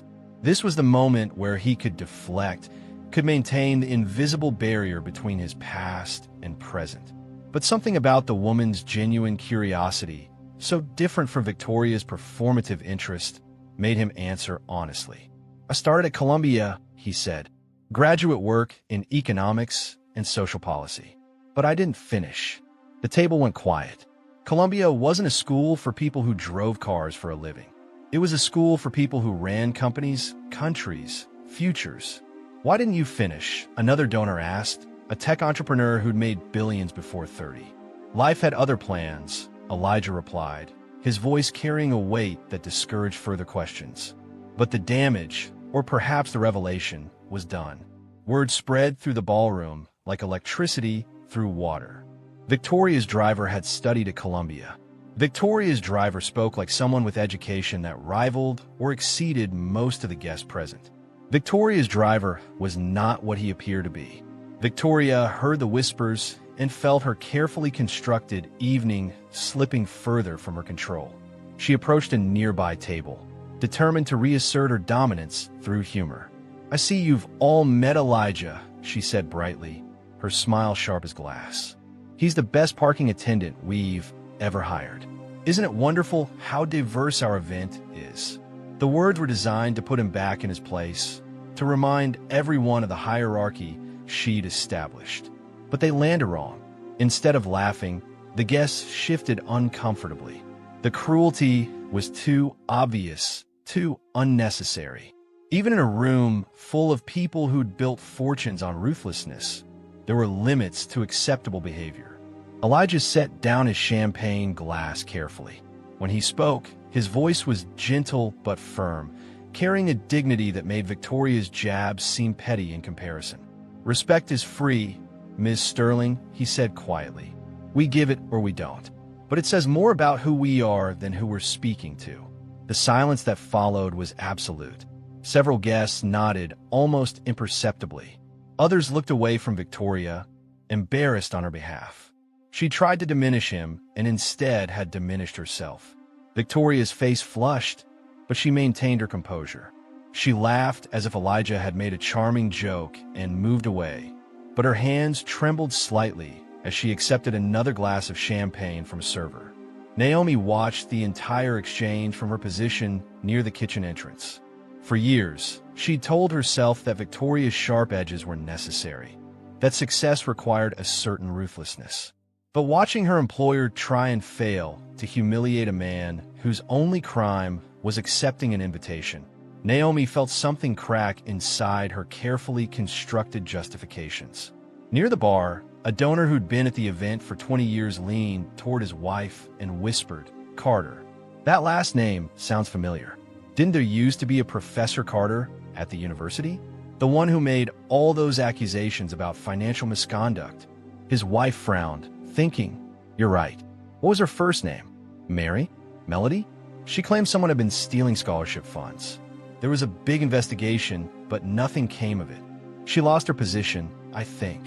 This was the moment where he could deflect, could maintain the invisible barrier between his past and present. But something about the woman's genuine curiosity, so different from Victoria's performative interest, made him answer honestly. "I started at Columbia," he said. "Graduate work in economics and social policy. But I didn't finish." The table went quiet. Columbia wasn't a school for people who drove cars for a living. It was a school for people who ran companies, countries, futures. "Why didn't you finish?" another donor asked, a tech entrepreneur who'd made billions before 30. "Life had other plans," Elijah replied, his voice carrying a weight that discouraged further questions. But the damage, or perhaps the revelation, was done. Word spread through the ballroom like electricity through water. Victoria's driver had studied at Columbia. Victoria's driver spoke like someone with education that rivaled or exceeded most of the guests present. Victoria's driver was not what he appeared to be. Victoria heard the whispers and felt her carefully constructed evening slipping further from her control. She approached a nearby table, determined to reassert her dominance through humor. "I see you've all met Elijah," she said brightly, her smile sharp as glass. "He's the best parking attendant we've ever hired. Isn't it wonderful how diverse our event is?" The words were designed to put him back in his place, to remind everyone of the hierarchy she'd established. But they landed wrong. Instead of laughing, the guests shifted uncomfortably. The cruelty was too obvious, too unnecessary. Even in a room full of people who'd built fortunes on ruthlessness, there were limits to acceptable behavior. Elijah set down his champagne glass carefully. When he spoke, his voice was gentle but firm, carrying a dignity that made Victoria's jabs seem petty in comparison. "Respect is free, Ms. Sterling," he said quietly. "We give it or we don't. But it says more about who we are than who we're speaking to." The silence that followed was absolute. Several guests nodded almost imperceptibly. Others looked away from Victoria, embarrassed on her behalf. She tried to diminish him and instead had diminished herself. Victoria's face flushed, but she maintained her composure. She laughed as if Elijah had made a charming joke and moved away, but her hands trembled slightly as she accepted another glass of champagne from a server. Naomi watched the entire exchange from her position near the kitchen entrance. For years, she'd told herself that Victoria's sharp edges were necessary, that success required a certain ruthlessness. But watching her employer try and fail to humiliate a man whose only crime was accepting an invitation, Naomi felt something crack inside her carefully constructed justifications. Near the bar, a donor who'd been at the event for 20 years leaned toward his wife and whispered, "Carter. That last name sounds familiar. Didn't there used to be a Professor Carter at the university? The one who made all those accusations about financial misconduct?" His wife frowned, thinking, "You're right. What was her first name? Mary? Melody?" She claimed someone had been stealing scholarship funds. There was a big investigation, but nothing came of it. She lost her position, I think.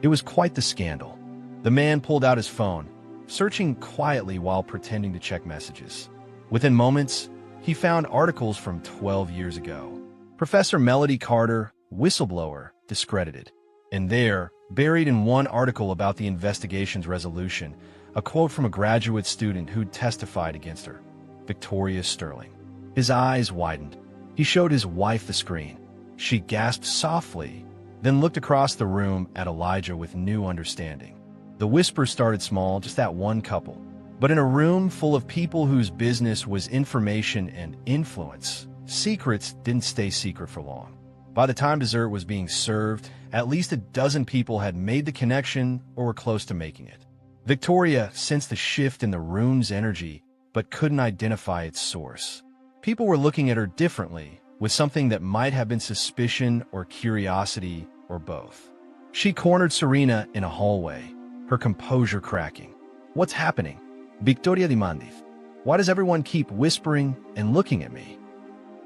It was quite the scandal. The man pulled out his phone, searching quietly while pretending to check messages. Within moments, he found articles from 12 years ago. Professor Melody Carter, whistleblower, discredited. And there, buried in one article about the investigation's resolution, a quote from a graduate student who'd testified against her, Victoria Sterling. His eyes widened. He showed his wife the screen. She gasped softly, then looked across the room at Elijah with new understanding. The whisper started small, just that one couple. But in a room full of people whose business was information and influence, secrets didn't stay secret for long. By the time dessert was being served, at least a dozen people had made the connection or were close to making it. Victoria sensed the shift in the room's energy, but couldn't identify its source. People were looking at her differently, with something that might have been suspicion or curiosity or both. She cornered Serena in a hallway, her composure cracking. "What's happening? Victoria demanded. Why does everyone keep whispering and looking at me?"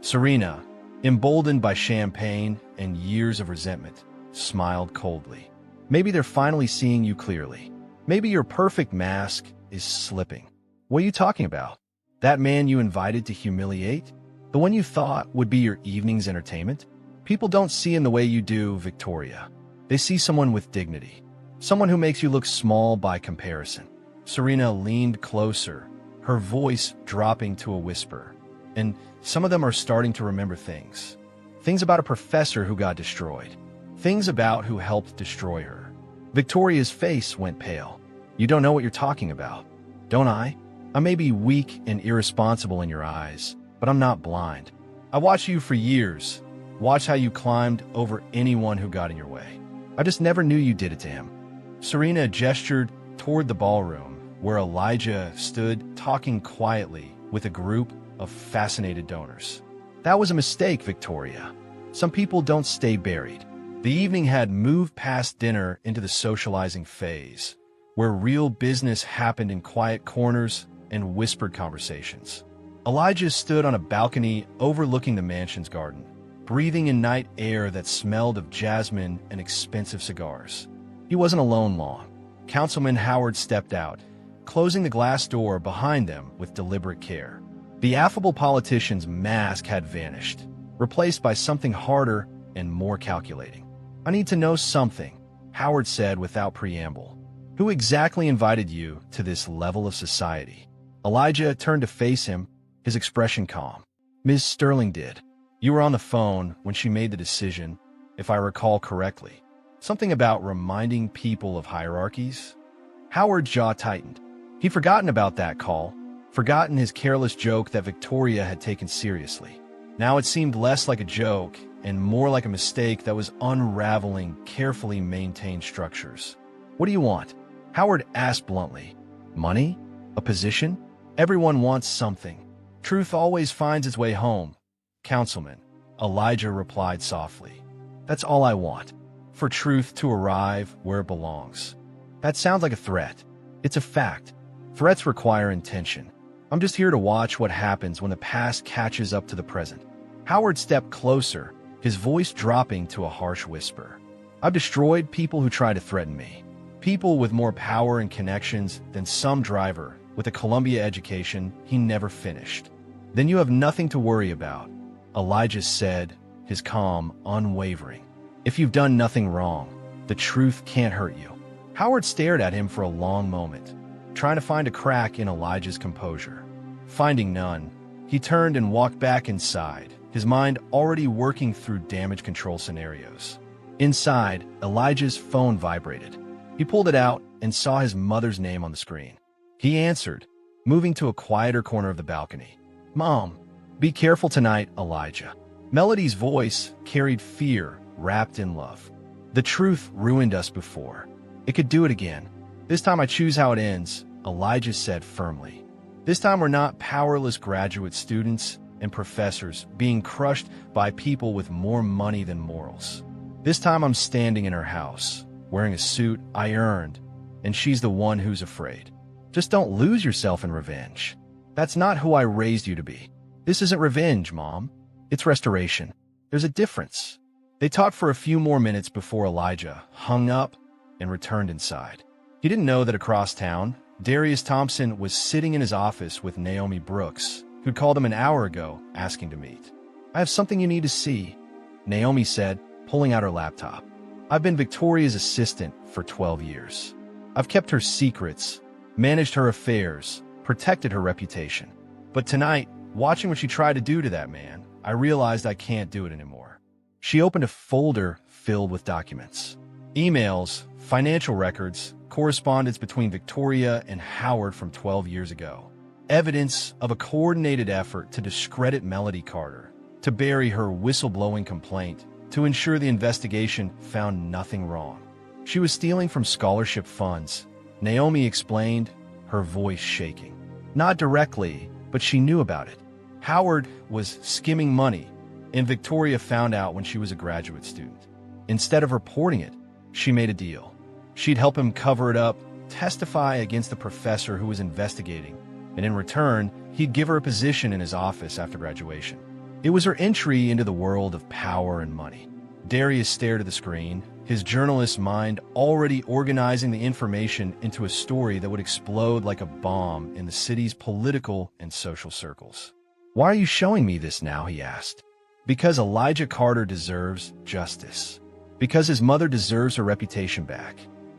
Serena, emboldened by champagne and years of resentment, smiled coldly. "Maybe they're finally seeing you clearly. Maybe your perfect mask is slipping." "What are you talking about? That man you invited to humiliate? The one you thought would be your evening's entertainment? People don't see in the way you do, Victoria. They see someone with dignity. Someone who makes you look small by comparison." Serena leaned closer, her voice dropping to a whisper. "And some of them are starting to remember things. Things about a professor who got destroyed. Things about who helped destroy her." Victoria's face went pale. "You don't know what you're talking about, don't I? I may be weak and irresponsible in your eyes, but I'm not blind. I watched you for years, watched how you climbed over anyone who got in your way. I just never knew you did it to him." Serena gestured toward the ballroom, where Elijah stood talking quietly with a group of fascinated donors. "That was a mistake, Victoria. Some people don't stay buried." The evening had moved past dinner into the socializing phase, where real business happened in quiet corners and whispered conversations. Elijah stood on a balcony overlooking the mansion's garden, breathing in night air that smelled of jasmine and expensive cigars. He wasn't alone long. Councilman Howard stepped out, closing the glass door behind them with deliberate care. The affable politician's mask had vanished, replaced by something harder and more calculating. "I need to know something," Howard said without preamble. "Who exactly invited you to this level of society?" Elijah turned to face him, his expression calm. "Ms. Sterling did. You were on the phone when she made the decision, if I recall correctly. Something about reminding people of hierarchies?" Howard's jaw tightened. He'd forgotten about that call, forgotten his careless joke that Victoria had taken seriously. Now it seemed less like a joke and more like a mistake that was unraveling carefully maintained structures. "What do you want?" Howard asked bluntly. "Money? A position? Everyone wants something. Truth always finds its way home, Councilman," Elijah replied softly. "That's all I want. For truth to arrive where it belongs." "That sounds like a threat." "It's a fact. Threats require intention. I'm just here to watch what happens when the past catches up to the present." Howard stepped closer, his voice dropping to a harsh whisper. "I've destroyed people who try to threaten me. People with more power and connections than some driver with a Columbia education he never finished." "Then you have nothing to worry about," Elijah said, his calm unwavering. "If you've done nothing wrong, the truth can't hurt you." Howard stared at him for a long moment, trying to find a crack in Elijah's composure. Finding none, he turned and walked back inside, his mind already working through damage control scenarios. Inside, Elijah's phone vibrated. He pulled it out and saw his mother's name on the screen. He answered, moving to a quieter corner of the balcony. "Mom, be careful tonight, Elijah." Melody's voice carried fear wrapped in love. "The truth ruined us before. It could do it again. This time I choose how it ends," Elijah said firmly. "This time we're not powerless graduate students and professors being crushed by people with more money than morals. This time I'm standing in her house, wearing a suit I earned, and she's the one who's afraid. Just don't lose yourself in revenge. That's not who I raised you to be. This isn't revenge, Mom. It's restoration. There's a difference." They talked for a few more minutes before Elijah hung up and returned inside. He didn't know that across town, Darius Thompson was sitting in his office with Naomi Brooks, who'd called him an hour ago asking to meet. "I have something you need to see," Naomi said, pulling out her laptop. "I've been Victoria's assistant for 12 years. I've kept her secrets, managed her affairs, protected her reputation. But tonight, watching what she tried to do to that man, I realized I can't do it anymore." She opened a folder filled with documents. Emails, financial records, correspondence between Victoria and Howard from 12 years ago. Evidence of a coordinated effort to discredit Melody Carter, to bury her whistleblowing complaint, to ensure the investigation found nothing wrong. She was stealing from scholarship funds, Naomi explained, her voice shaking. Not directly, but she knew about it. Howard was skimming money, and Victoria found out when she was a graduate student. Instead of reporting it, she made a deal. She'd help him cover it up, testify against the professor who was investigating, and in return, he'd give her a position in his office after graduation. It was her entry into the world of power and money. Darius stared at the screen, his journalist's mind already organizing the information into a story that would explode like a bomb in the city's political and social circles. "Why are you showing me this now?" he asked. "Because Elijah Carter deserves justice. Because his mother deserves her reputation back.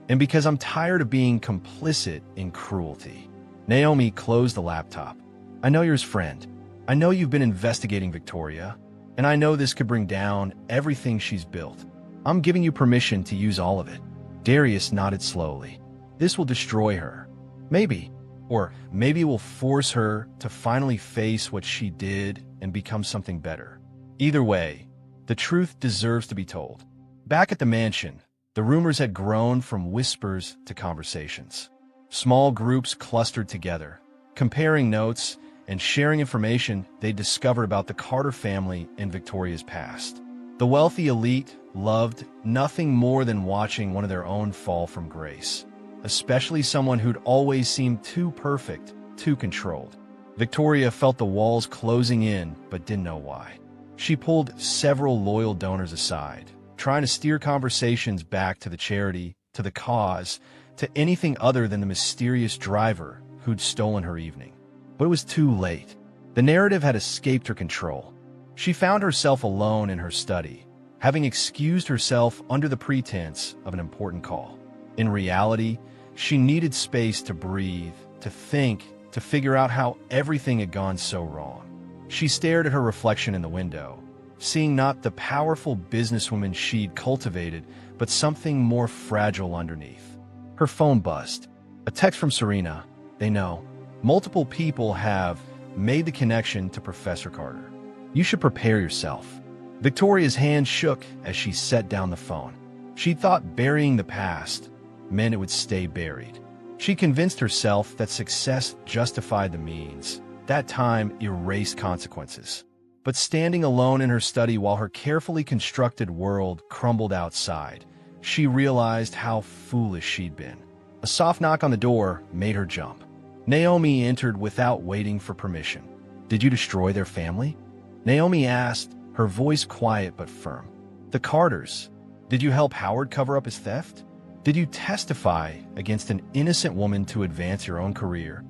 And because I'm tired of being complicit in cruelty." Naomi closed the laptop. "I know you're his friend. I know you've been investigating Victoria, and I know this could bring down everything she's built. I'm giving you permission to use all of it." Darius nodded slowly. "This will destroy her. Maybe. Or maybe it will force her to finally face what she did and become something better. Either way, the truth deserves to be told." Back at the mansion, the rumors had grown from whispers to conversations. Small groups clustered together, comparing notes and sharing information they discovered about the Carter family and Victoria's past. The wealthy elite loved nothing more than watching one of their own fall from grace, especially someone who'd always seemed too perfect, too controlled. Victoria felt the walls closing in, but didn't know why. She pulled several loyal donors aside, trying to steer conversations back to the charity, to the cause, to anything other than the mysterious driver who'd stolen her evening. But it was too late. The narrative had escaped her control. She found herself alone in her study, having excused herself under the pretense of an important call. In reality, she needed space to breathe, to think, to figure out how everything had gone so wrong. She stared at her reflection in the window, seeing not the powerful businesswoman she'd cultivated, but something more fragile underneath. Her phone buzzed. A text from Serena. "They know. Multiple people have made the connection to Professor Carter. You should prepare yourself." Victoria's hand shook as she set down the phone. She thought burying the past meant it would stay buried. She convinced herself that success justified the means, that time erased consequences. But standing alone in her study while her carefully constructed world crumbled outside, she realized how foolish she'd been. A soft knock on the door made her jump. Naomi entered without waiting for permission. "Did you destroy their family?" Naomi asked, her voice quiet but firm. "The Carters. Did you help Howard cover up his theft? Did you testify against an innocent woman to advance your own career?"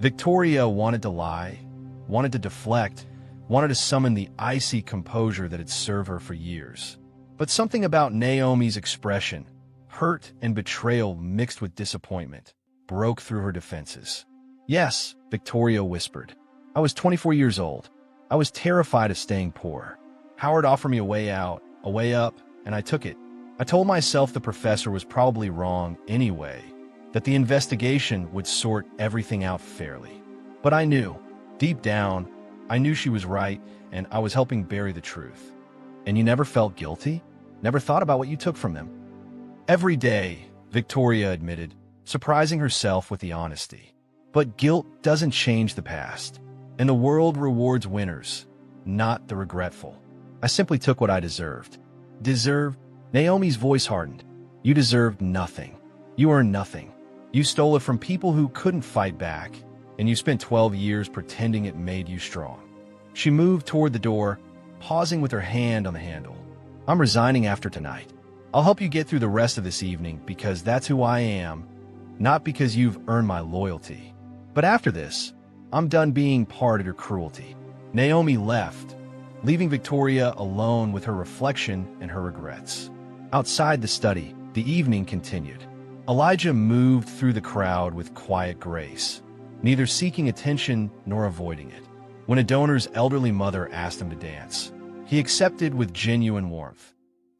Victoria wanted to lie, wanted to deflect, wanted to summon the icy composure that had served her for years. But something about Naomi's expression, hurt and betrayal mixed with disappointment, broke through her defenses. "Yes," Victoria whispered. "I was 24 years old. I was terrified of staying poor. Howard offered me a way out, a way up, and I took it. I told myself the professor was probably wrong anyway, that the investigation would sort everything out fairly. But I knew, deep down, I knew she was right, and I was helping bury the truth." "And you never felt guilty? Never thought about what you took from them?" "Every day," Victoria admitted, surprising herself with the honesty. "But guilt doesn't change the past, and the world rewards winners, not the regretful. I simply took what I deserved." "Deserved?" Naomi's voice hardened. "You deserved nothing. You earned nothing. You stole it from people who couldn't fight back, and you spent 12 years pretending it made you strong." She moved toward the door, pausing with her hand on the handle. "I'm resigning after tonight. I'll help you get through the rest of this evening because that's who I am, not because you've earned my loyalty. But after this, I'm done being part of your cruelty." Naomi left, leaving Victoria alone with her reflection and her regrets. Outside the study, the evening continued. Elijah moved through the crowd with quiet grace, neither seeking attention nor avoiding it. When a donor's elderly mother asked him to dance, he accepted with genuine warmth.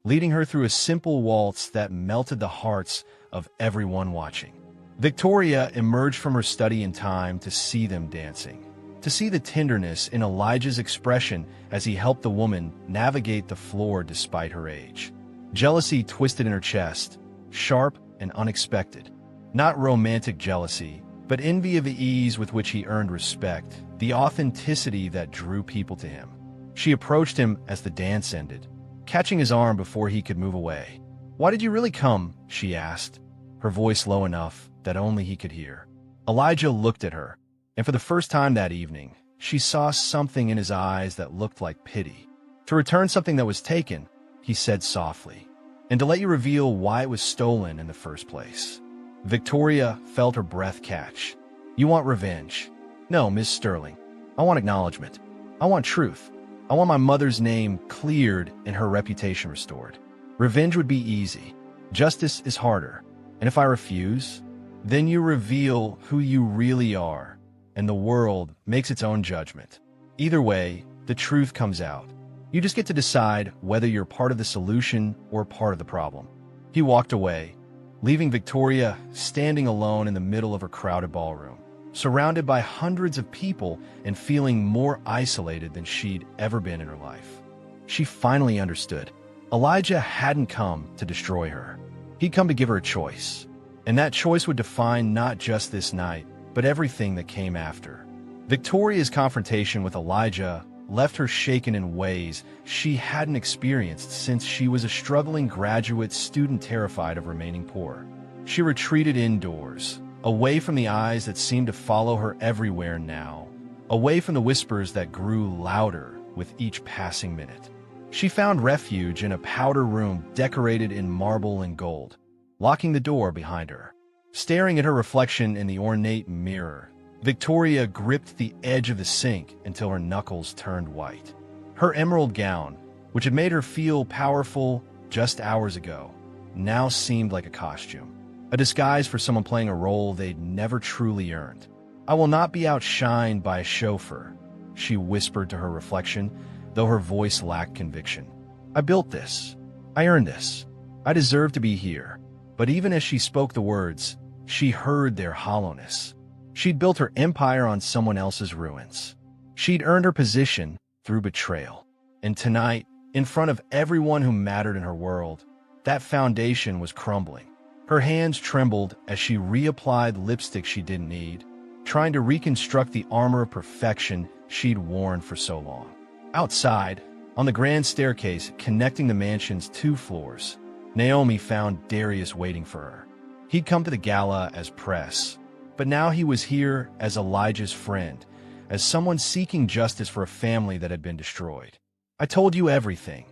leading her through a simple waltz that melted the hearts of everyone watching. Victoria emerged from her study in time to see them dancing, to see the tenderness in Elijah's expression as he helped the woman navigate the floor despite her age. Jealousy twisted in her chest, sharp and unexpected. Not romantic jealousy, but envy of the ease with which he earned respect, the authenticity that drew people to him. She approached him as the dance ended, catching his arm before he could move away. "Why did you really come?" she asked, her voice low enough that only he could hear. Elijah looked at her, and for the first time that evening, she saw something in his eyes that looked like pity. "To return something that was taken," he said softly, "and to let you reveal why it was stolen in the first place." Victoria felt her breath catch. "You want revenge?" "No, Miss Sterling. I want acknowledgement. I want truth. I want my mother's name cleared and her reputation restored. Revenge would be easy. Justice is harder. And if I refuse, then you reveal who you really are, and the world makes its own judgment. Either way, the truth comes out. You just get to decide whether you're part of the solution or part of the problem." He walked away, leaving Victoria standing alone in the middle of her crowded ballroom, surrounded by hundreds of people and feeling more isolated than she'd ever been in her life. She finally understood. Elijah hadn't come to destroy her. He'd come to give her a choice. And that choice would define not just this night, but everything that came after. Victoria's confrontation with Elijah left her shaken in ways she hadn't experienced since she was a struggling graduate student terrified of remaining poor. She retreated indoors, away from the eyes that seemed to follow her everywhere now, away from the whispers that grew louder with each passing minute. She found refuge in a powder room decorated in marble and gold, locking the door behind her. Staring at her reflection in the ornate mirror, Victoria gripped the edge of the sink until her knuckles turned white. Her emerald gown, which had made her feel powerful just hours ago, now seemed like a costume, a disguise for someone playing a role they'd never truly earned. "I will not be outshined by a chauffeur," she whispered to her reflection, though her voice lacked conviction. "I built this. I earned this. I deserve to be here." But even as she spoke the words, she heard their hollowness. She'd built her empire on someone else's ruins. She'd earned her position through betrayal. And tonight, in front of everyone who mattered in her world, that foundation was crumbling. Her hands trembled as she reapplied lipstick she didn't need, trying to reconstruct the armor of perfection she'd worn for so long. Outside, on the grand staircase connecting the mansion's 2 floors, Naomi found Darius waiting for her. He'd come to the gala as press, but now he was here as Elijah's friend, as someone seeking justice for a family that had been destroyed. "I told you everything,"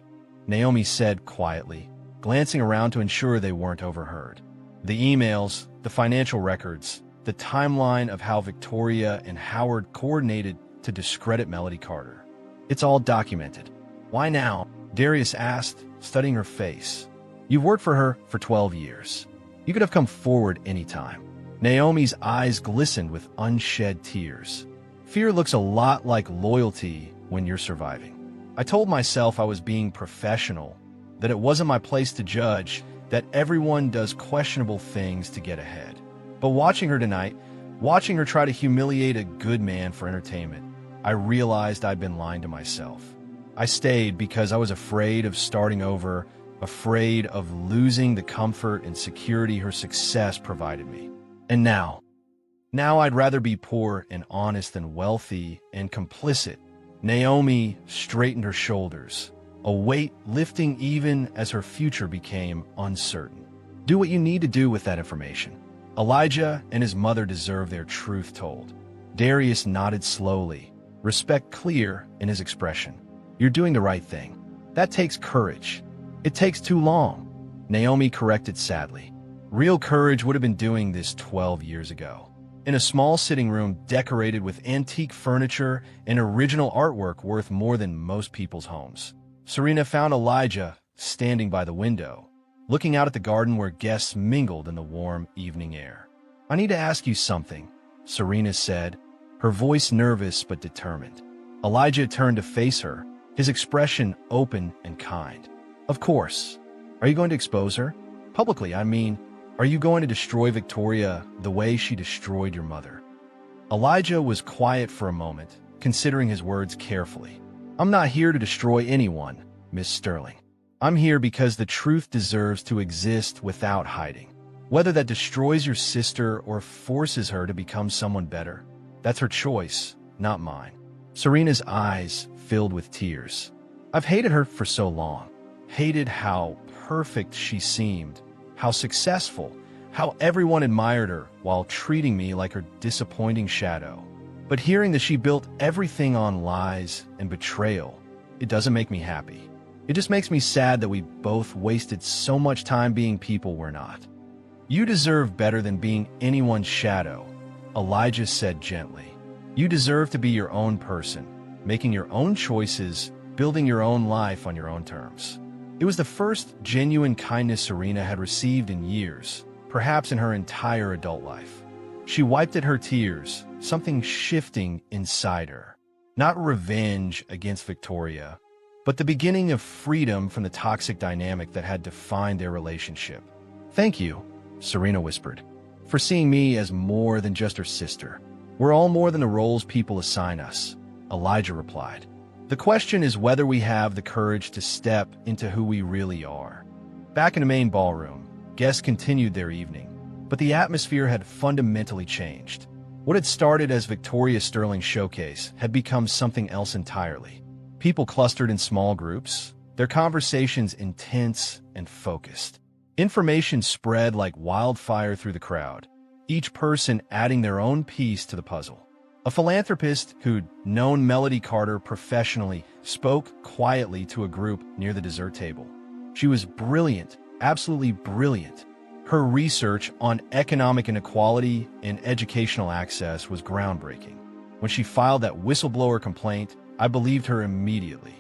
Naomi said quietly, glancing around to ensure they weren't overheard. The emails, the financial records, the timeline of how Victoria and Howard coordinated to discredit Melody Carter. "It's all documented." "Why now?" Darius asked, studying her face. "You've worked for her for 12 years. You could have come forward any time." Naomi's eyes glistened with unshed tears. "Fear looks a lot like loyalty when you're surviving. I told myself I was being professional, that it wasn't my place to judge, that everyone does questionable things to get ahead. But watching her tonight, watching her try to humiliate a good man for entertainment, I realized I'd been lying to myself. I stayed because I was afraid of starting over, afraid of losing the comfort and security her success provided me. And now I'd rather be poor and honest than wealthy and complicit." Naomi straightened her shoulders, a weight lifting even as her future became uncertain. "Do what you need to do with that information. Elijah and his mother deserve their truth told." Darius nodded slowly, respect clear in his expression. "You're doing the right thing. That takes courage. It takes too long," Naomi corrected sadly. Real courage would have been doing this 12 years ago. In a small sitting room decorated with antique furniture and original artwork worth more than most people's homes, Serena found Elijah standing by the window, looking out at the garden where guests mingled in the warm evening air. "I need to ask you something," Serena said, her voice nervous but determined. Elijah turned to face her, his expression open and kind. "Of course." Are you going to expose her? Publicly, I mean, are you going to destroy Victoria the way she destroyed your mother? Elijah was quiet for a moment, considering his words carefully. I'm not here to destroy anyone, Miss Sterling. I'm here because the truth deserves to exist without hiding. Whether that destroys your sister or forces her to become someone better, that's her choice, not mine. Serena's eyes filled with tears. I've hated her for so long. Hated how perfect she seemed, how successful, how everyone admired her while treating me like her disappointing shadow. But hearing that she built everything on lies and betrayal, it doesn't make me happy. It just makes me sad that we both wasted so much time being people we're not. You deserve better than being anyone's shadow, Elijah said gently. You deserve to be your own person, making your own choices, building your own life on your own terms. It was the first genuine kindness Serena had received in years, perhaps in her entire adult life. She wiped at her tears, something shifting inside her. Not revenge against Victoria, but the beginning of freedom from the toxic dynamic that had defined their relationship. Thank you, Serena whispered, for seeing me as more than just her sister. We're all more than the roles people assign us, Elijah replied. The question is whether we have the courage to step into who we really are. Back in the main ballroom, guests continued their evening, but the atmosphere had fundamentally changed. What had started as Victoria Sterling's showcase had become something else entirely. People clustered in small groups, their conversations intense and focused. Information spread like wildfire through the crowd, each person adding their own piece to the puzzle. A philanthropist who'd known Melody Carter professionally spoke quietly to a group near the dessert table. She was brilliant, absolutely brilliant. Her research on economic inequality and educational access was groundbreaking. When she filed that whistleblower complaint, I believed her immediately.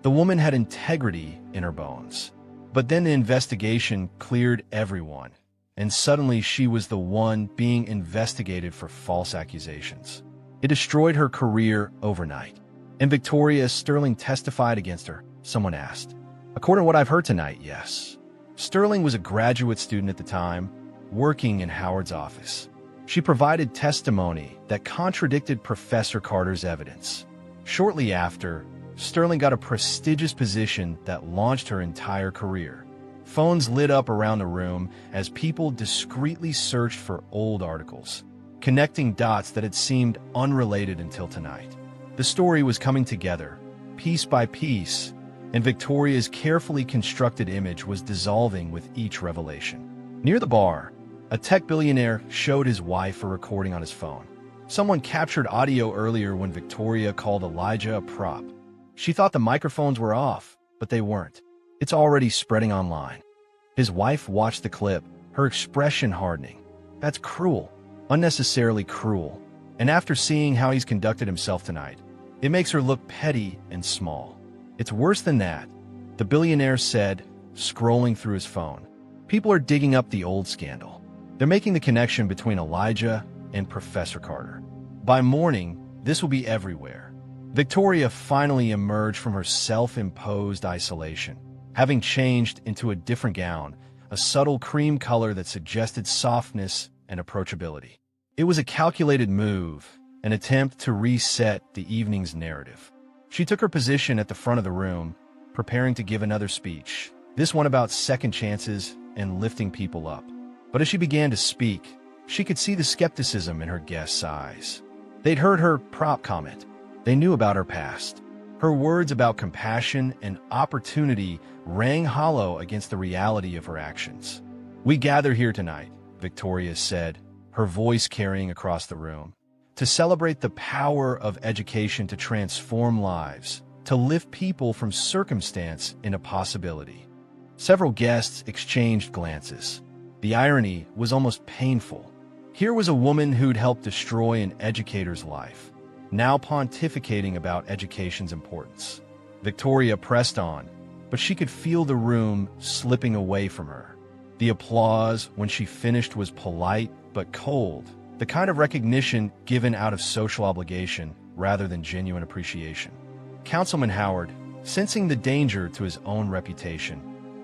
The woman had integrity in her bones. But then the investigation cleared everyone, and suddenly she was the one being investigated for false accusations. It destroyed her career overnight. And Victoria Sterling testified against her, someone asked. According to what I've heard tonight, yes. Sterling was a graduate student at the time, working in Howard's office. She provided testimony that contradicted Professor Carter's evidence. Shortly after, Sterling got a prestigious position that launched her entire career. Phones lit up around the room as people discreetly searched for old articles, connecting dots that had seemed unrelated until tonight. The story was coming together, piece by piece, and Victoria's carefully constructed image was dissolving with each revelation. Near the bar, a tech billionaire showed his wife a recording on his phone. Someone captured audio earlier when Victoria called Elijah a prop. She thought the microphones were off, but they weren't. It's already spreading online. His wife watched the clip, her expression hardening. That's cruel, unnecessarily cruel. And after seeing how he's conducted himself tonight, it makes her look petty and small. It's worse than that, the billionaire said, scrolling through his phone. People are digging up the old scandal. They're making the connection between Elijah and Professor Carter. By morning, this will be everywhere. Victoria finally emerged from her self-imposed isolation, having changed into a different gown, a subtle cream color that suggested softness and approachability. It was a calculated move, an attempt to reset the evening's narrative. She took her position at the front of the room, preparing to give another speech, this one about second chances and lifting people up. But as she began to speak, she could see the skepticism in her guests' eyes. They'd heard her prop comment. They knew about her past. Her words about compassion and opportunity rang hollow against the reality of her actions. We gather here tonight, Victoria said, her voice carrying across the room, to celebrate the power of education to transform lives, to lift people from circumstance into possibility. Several guests exchanged glances. The irony was almost painful. Here was a woman who'd helped destroy an educator's life, now pontificating about education's importance. Victoria pressed on, but she could feel the room slipping away from her. The applause when she finished was polite but cold, the kind of recognition given out of social obligation rather than genuine appreciation. Councilman Howard, sensing the danger to his own reputation,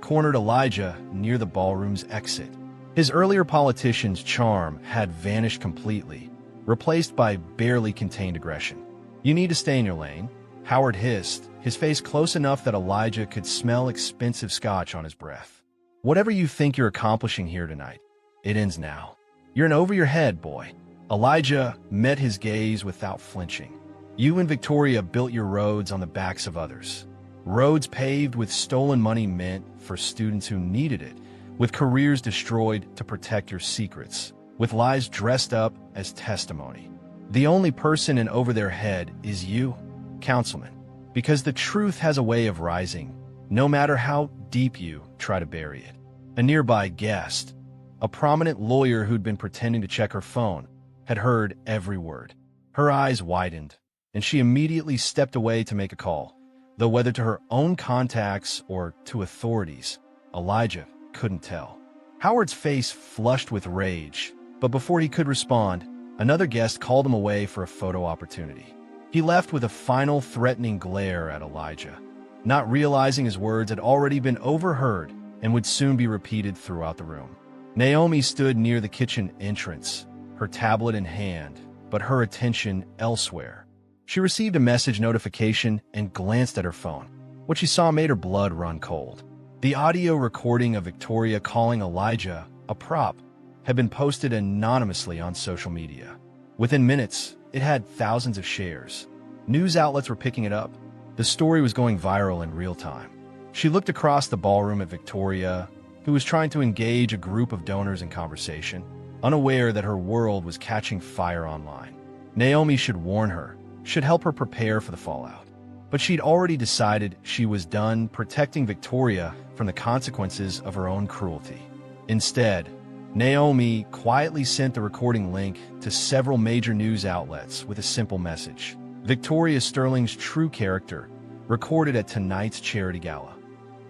cornered Elijah near the ballroom's exit. His earlier politician's charm had vanished completely, replaced by barely contained aggression. "You need to stay in your lane," Howard hissed, his face close enough that Elijah could smell expensive scotch on his breath. "Whatever you think you're accomplishing here tonight, it ends now. You're an over-your-head boy." Elijah met his gaze without flinching. "You and Victoria built your roads on the backs of others. Roads paved with stolen money meant for students who needed it, with careers destroyed to protect your secrets, with lies dressed up as testimony. The only person in over their head is you, councilman, because the truth has a way of rising, no matter how deep you try to bury it." A nearby guest, a prominent lawyer who'd been pretending to check her phone, had heard every word. Her eyes widened, and she immediately stepped away to make a call, though whether to her own contacts or to authorities, Elijah couldn't tell. Howard's face flushed with rage, but before he could respond, another guest called him away for a photo opportunity. He left with a final threatening glare at Elijah, not realizing his words had already been overheard and would soon be repeated throughout the room. Naomi stood near the kitchen entrance, her tablet in hand, but her attention elsewhere. She received a message notification and glanced at her phone. What she saw made her blood run cold. The audio recording of Victoria calling Elijah a prop had been posted anonymously on social media. Within minutes, it had thousands of shares. News outlets were picking it up. The story was going viral in real time. She looked across the ballroom at Victoria, who was trying to engage a group of donors in conversation, unaware that her world was catching fire online. Naomi should warn her, should help her prepare for the fallout. But she'd already decided she was done protecting Victoria from the consequences of her own cruelty. Instead, Naomi quietly sent the recording link to several major news outlets with a simple message: Victoria Sterling's true character, recorded at tonight's charity gala.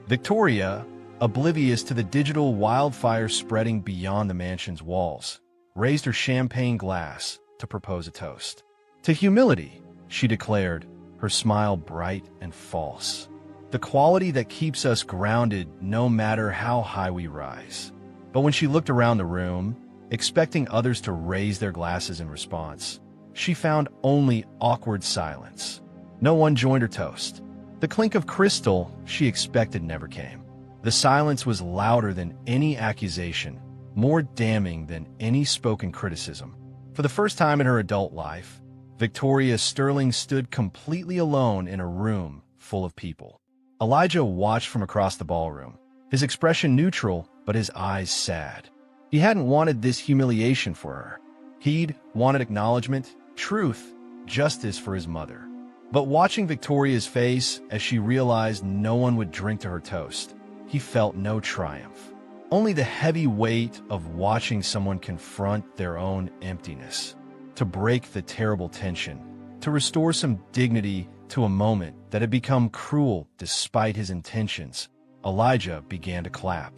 Victoria, oblivious to the digital wildfire spreading beyond the mansion's walls, raised her champagne glass to propose a toast. "To humility," she declared, her smile bright and false. "The quality that keeps us grounded no matter how high we rise." But when she looked around the room, expecting others to raise their glasses in response, she found only awkward silence. No one joined her toast. The clink of crystal she expected never came. The silence was louder than any accusation, more damning than any spoken criticism. For the first time in her adult life, Victoria Sterling stood completely alone in a room full of people. Elijah watched from across the ballroom, his expression neutral but his eyes sad. He hadn't wanted this humiliation for her. He'd wanted acknowledgement, truth, justice for his mother. But watching Victoria's face as she realized no one would drink to her toast, he felt no triumph. Only the heavy weight of watching someone confront their own emptiness, to break the terrible tension, to restore some dignity to a moment that had become cruel despite his intentions. Elijah began to clap.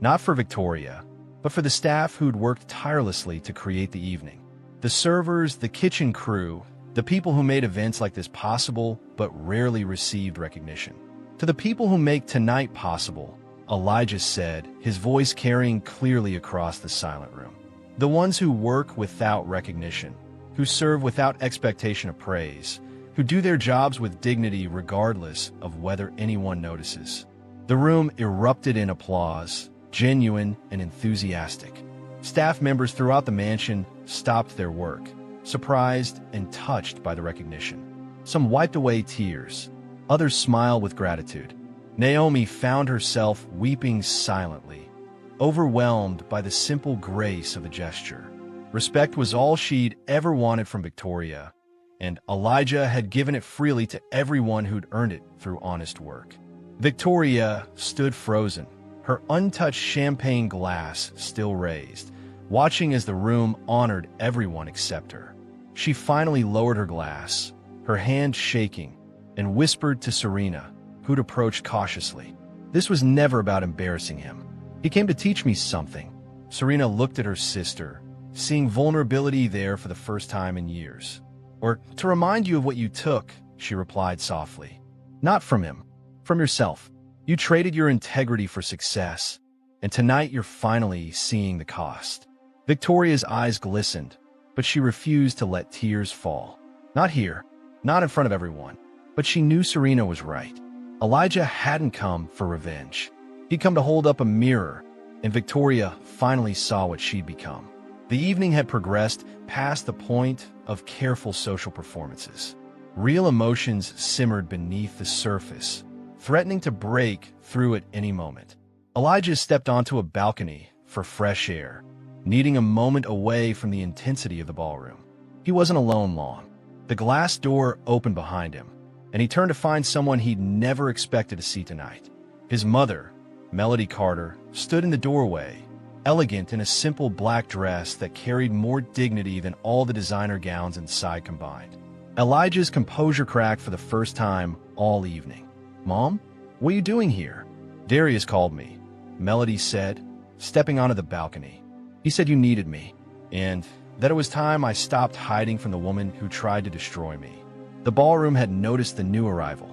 Not for Victoria, but for the staff who'd worked tirelessly to create the evening. The servers, the kitchen crew, the people who made events like this possible but rarely received recognition. To the people who make tonight possible, Elijah said, his voice carrying clearly across the silent room. The ones who work without recognition, who serve without expectation of praise, who do their jobs with dignity regardless of whether anyone notices. The room erupted in applause, genuine and enthusiastic. Staff members throughout the mansion stopped their work, surprised and touched by the recognition. Some wiped away tears, others smiled with gratitude. Naomi found herself weeping silently, overwhelmed by the simple grace of the gesture. Respect was all she'd ever wanted from Victoria, and Elijah had given it freely to everyone who'd earned it through honest work. Victoria stood frozen, her untouched champagne glass still raised, watching as the room honored everyone except her. She finally lowered her glass, her hand shaking, and whispered to Serena, who'd approached cautiously. "This was never about embarrassing him. He came to teach me something." Serena looked at her sister, seeing vulnerability there for the first time in years. "Or to remind you of what you took," she replied softly. "Not from him, from yourself." You traded your integrity for success, and tonight you're finally seeing the cost. Victoria's eyes glistened, but she refused to let tears fall. Not here, not in front of everyone. But she knew Serena was right. Elijah hadn't come for revenge. He'd come to hold up a mirror, and Victoria finally saw what she'd become. The evening had progressed past the point of careful social performances. Real emotions simmered beneath the surface, threatening to break through at any moment. Elijah stepped onto a balcony for fresh air, needing a moment away from the intensity of the ballroom. He wasn't alone long. The glass door opened behind him, and he turned to find someone he'd never expected to see tonight. His mother, Melody Carter, stood in the doorway, elegant in a simple black dress that carried more dignity than all the designer gowns inside combined. Elijah's composure cracked for the first time all evening. "Mom, what are you doing here?" "Darius called me," Melody said, stepping onto the balcony. "He said you needed me, and that it was time I stopped hiding from the woman who tried to destroy me." The ballroom had noticed the new arrival.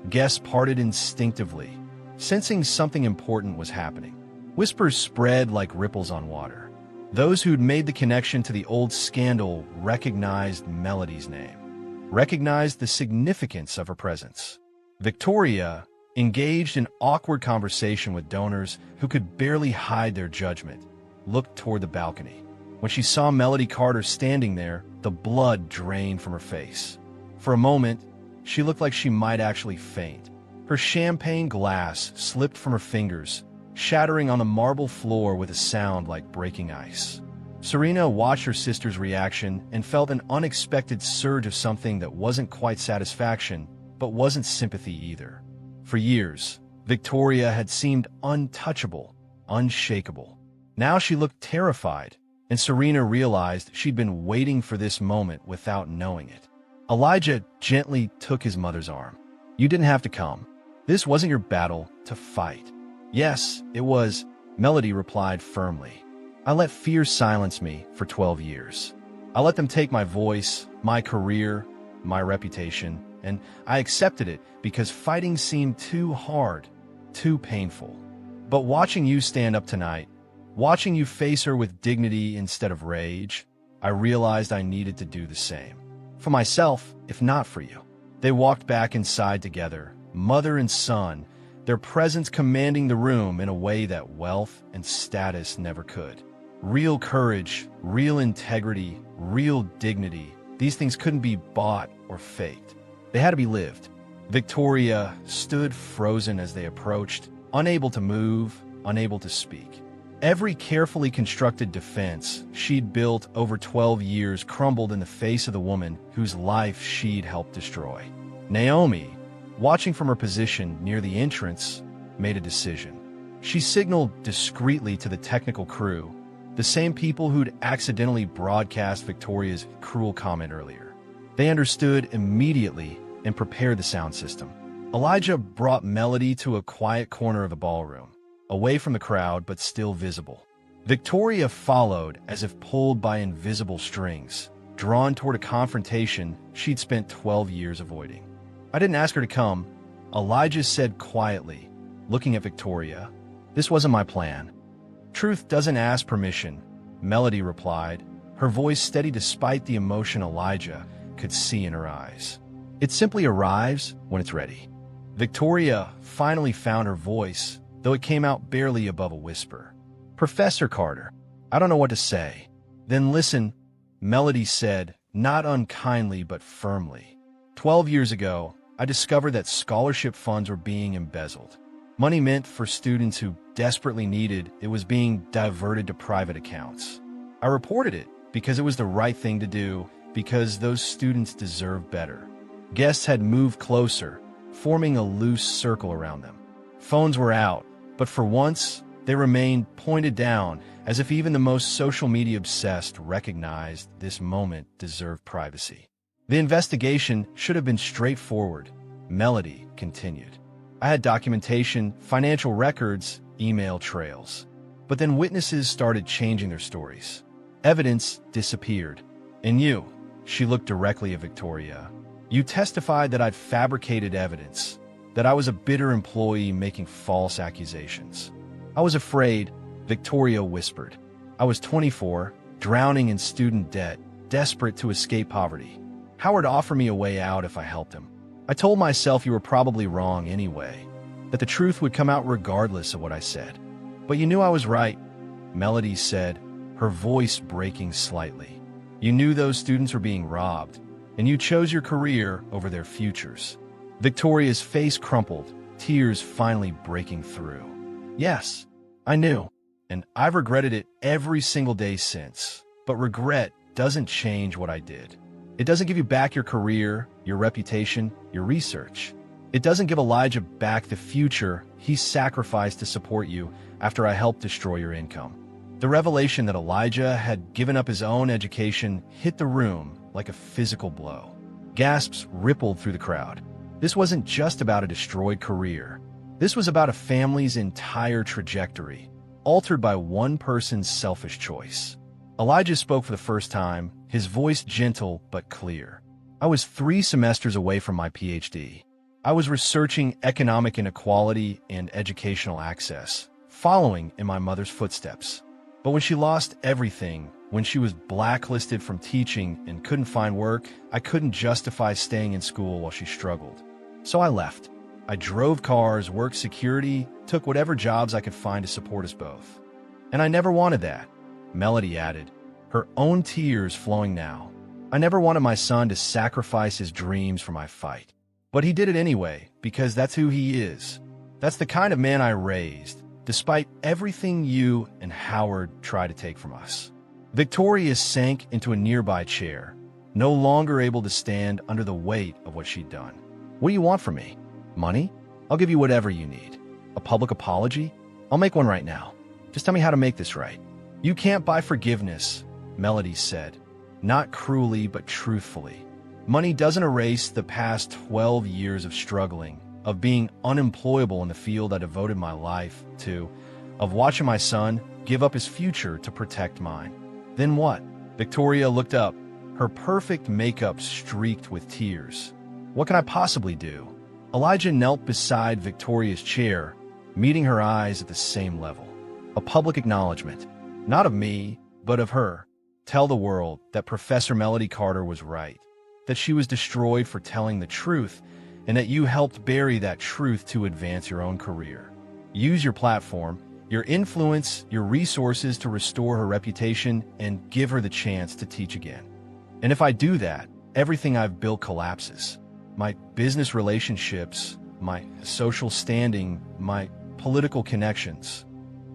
Guests parted instinctively, sensing something important was happening. Whispers spread like ripples on water. Those who'd made the connection to the old scandal recognized Melody's name, recognized the significance of her presence. Victoria engaged in awkward conversation with donors who could barely hide their judgment, looked toward the balcony. When she saw Melody Carter standing there, the blood drained from her face. For a moment, she looked like she might actually faint. Her champagne glass slipped from her fingers, shattering on the marble floor with a sound like breaking ice. Serena watched her sister's reaction and felt an unexpected surge of something that wasn't quite satisfaction, but wasn't sympathy either. For years, Victoria had seemed untouchable, unshakable. Now she looked terrified, and Serena realized she'd been waiting for this moment without knowing it. Elijah gently took his mother's arm. "You didn't have to come. This wasn't your battle to fight." "Yes, it was," Melody replied firmly. "I let fear silence me for 12 years. I let them take my voice, my career, my reputation, and I accepted it because fighting seemed too hard, too painful. But watching you stand up tonight, watching you face her with dignity instead of rage, I realized I needed to do the same. For myself, if not for you." They walked back inside together, mother and son, their presence commanding the room in a way that wealth and status never could. Real courage, real integrity, real dignity, these things couldn't be bought or faked. They had to be lived. Victoria stood frozen as they approached, unable to move, unable to speak. Every carefully constructed defense she'd built over 12 years crumbled in the face of the woman whose life she'd helped destroy. Naomi, watching from her position near the entrance, made a decision. She signaled discreetly to the technical crew, the same people who'd accidentally broadcast Victoria's cruel comment earlier. They understood immediately and prepared the sound system. Elijah brought Melody to a quiet corner of the ballroom, away from the crowd but still visible. Victoria followed as if pulled by invisible strings, drawn toward a confrontation she'd spent 12 years avoiding. "I didn't ask her to come," Elijah said quietly, looking at Victoria. "This wasn't my plan." "Truth doesn't ask permission," Melody replied, her voice steady despite the emotion Elijah could see in her eyes. "It simply arrives when it's ready." Victoria finally found her voice, though it came out barely above a whisper. "Professor Carter, I don't know what to say." "Then listen," Melody said, not unkindly but firmly. 12 years ago, I discovered that scholarship funds were being embezzled. Money meant for students who desperately needed it was being diverted to private accounts. I reported it because it was the right thing to do, because those students deserve better. Guests had moved closer, forming a loose circle around them. Phones were out, but for once, they remained pointed down, as if even the most social media obsessed recognized this moment deserved privacy. "The investigation should have been straightforward," Melody continued. "I had documentation, financial records, email trails. But then witnesses started changing their stories. Evidence disappeared. And you," she looked directly at Victoria, "you testified that I'd fabricated evidence, that I was a bitter employee making false accusations. I was afraid, Victoria whispered. I was 24, drowning in student debt, desperate to escape poverty. Howard offered me a way out if I helped him. I told myself you were probably wrong anyway, that the truth would come out regardless of what I said. But you knew I was right, Melody said, her voice breaking slightly. You knew those students were being robbed, and you chose your career over their futures. Victoria's face crumpled, tears finally breaking through. Yes, I knew, and I've regretted it every single day since. But regret doesn't change what I did. It doesn't give you back your career, your reputation, your research. It doesn't give Elijah back the future he sacrificed to support you after I helped destroy your income. The revelation that Elijah had given up his own education hit the room like a physical blow. Gasps rippled through the crowd. This wasn't just about a destroyed career. This was about a family's entire trajectory, altered by one person's selfish choice. Elijah spoke for the first time, his voice gentle but clear. I was 3 semesters away from my PhD. I was researching economic inequality and educational access, following in my mother's footsteps. But when she lost everything, when she was blacklisted from teaching and couldn't find work, I couldn't justify staying in school while she struggled. So I left. I drove cars, worked security, took whatever jobs I could find to support us both. And I never wanted that, Melody added, her own tears flowing now. I never wanted my son to sacrifice his dreams for my fight. But he did it anyway, because that's who he is. That's the kind of man I raised, despite everything you and Howard tried to take from us. Victoria sank into a nearby chair, no longer able to stand under the weight of what she'd done. What do you want from me? Money? I'll give you whatever you need. A public apology? I'll make one right now. Just tell me how to make this right. You can't buy forgiveness, Melody said, not cruelly but truthfully. Money doesn't erase the past 12 years of struggling, of being unemployable in the field I devoted my life to, of watching my son give up his future to protect mine. Then what? Victoria looked up, her perfect makeup streaked with tears. What can I possibly do? Elijah knelt beside Victoria's chair, meeting her eyes at the same level. A public acknowledgement, not of me, but of her. Tell the world that Professor Melody Carter was right, that she was destroyed for telling the truth, and that you helped bury that truth to advance your own career. Use your platform, your influence, your resources to restore her reputation and give her the chance to teach again. And if I do that, everything I've built collapses. My business relationships, my social standing, my political connections.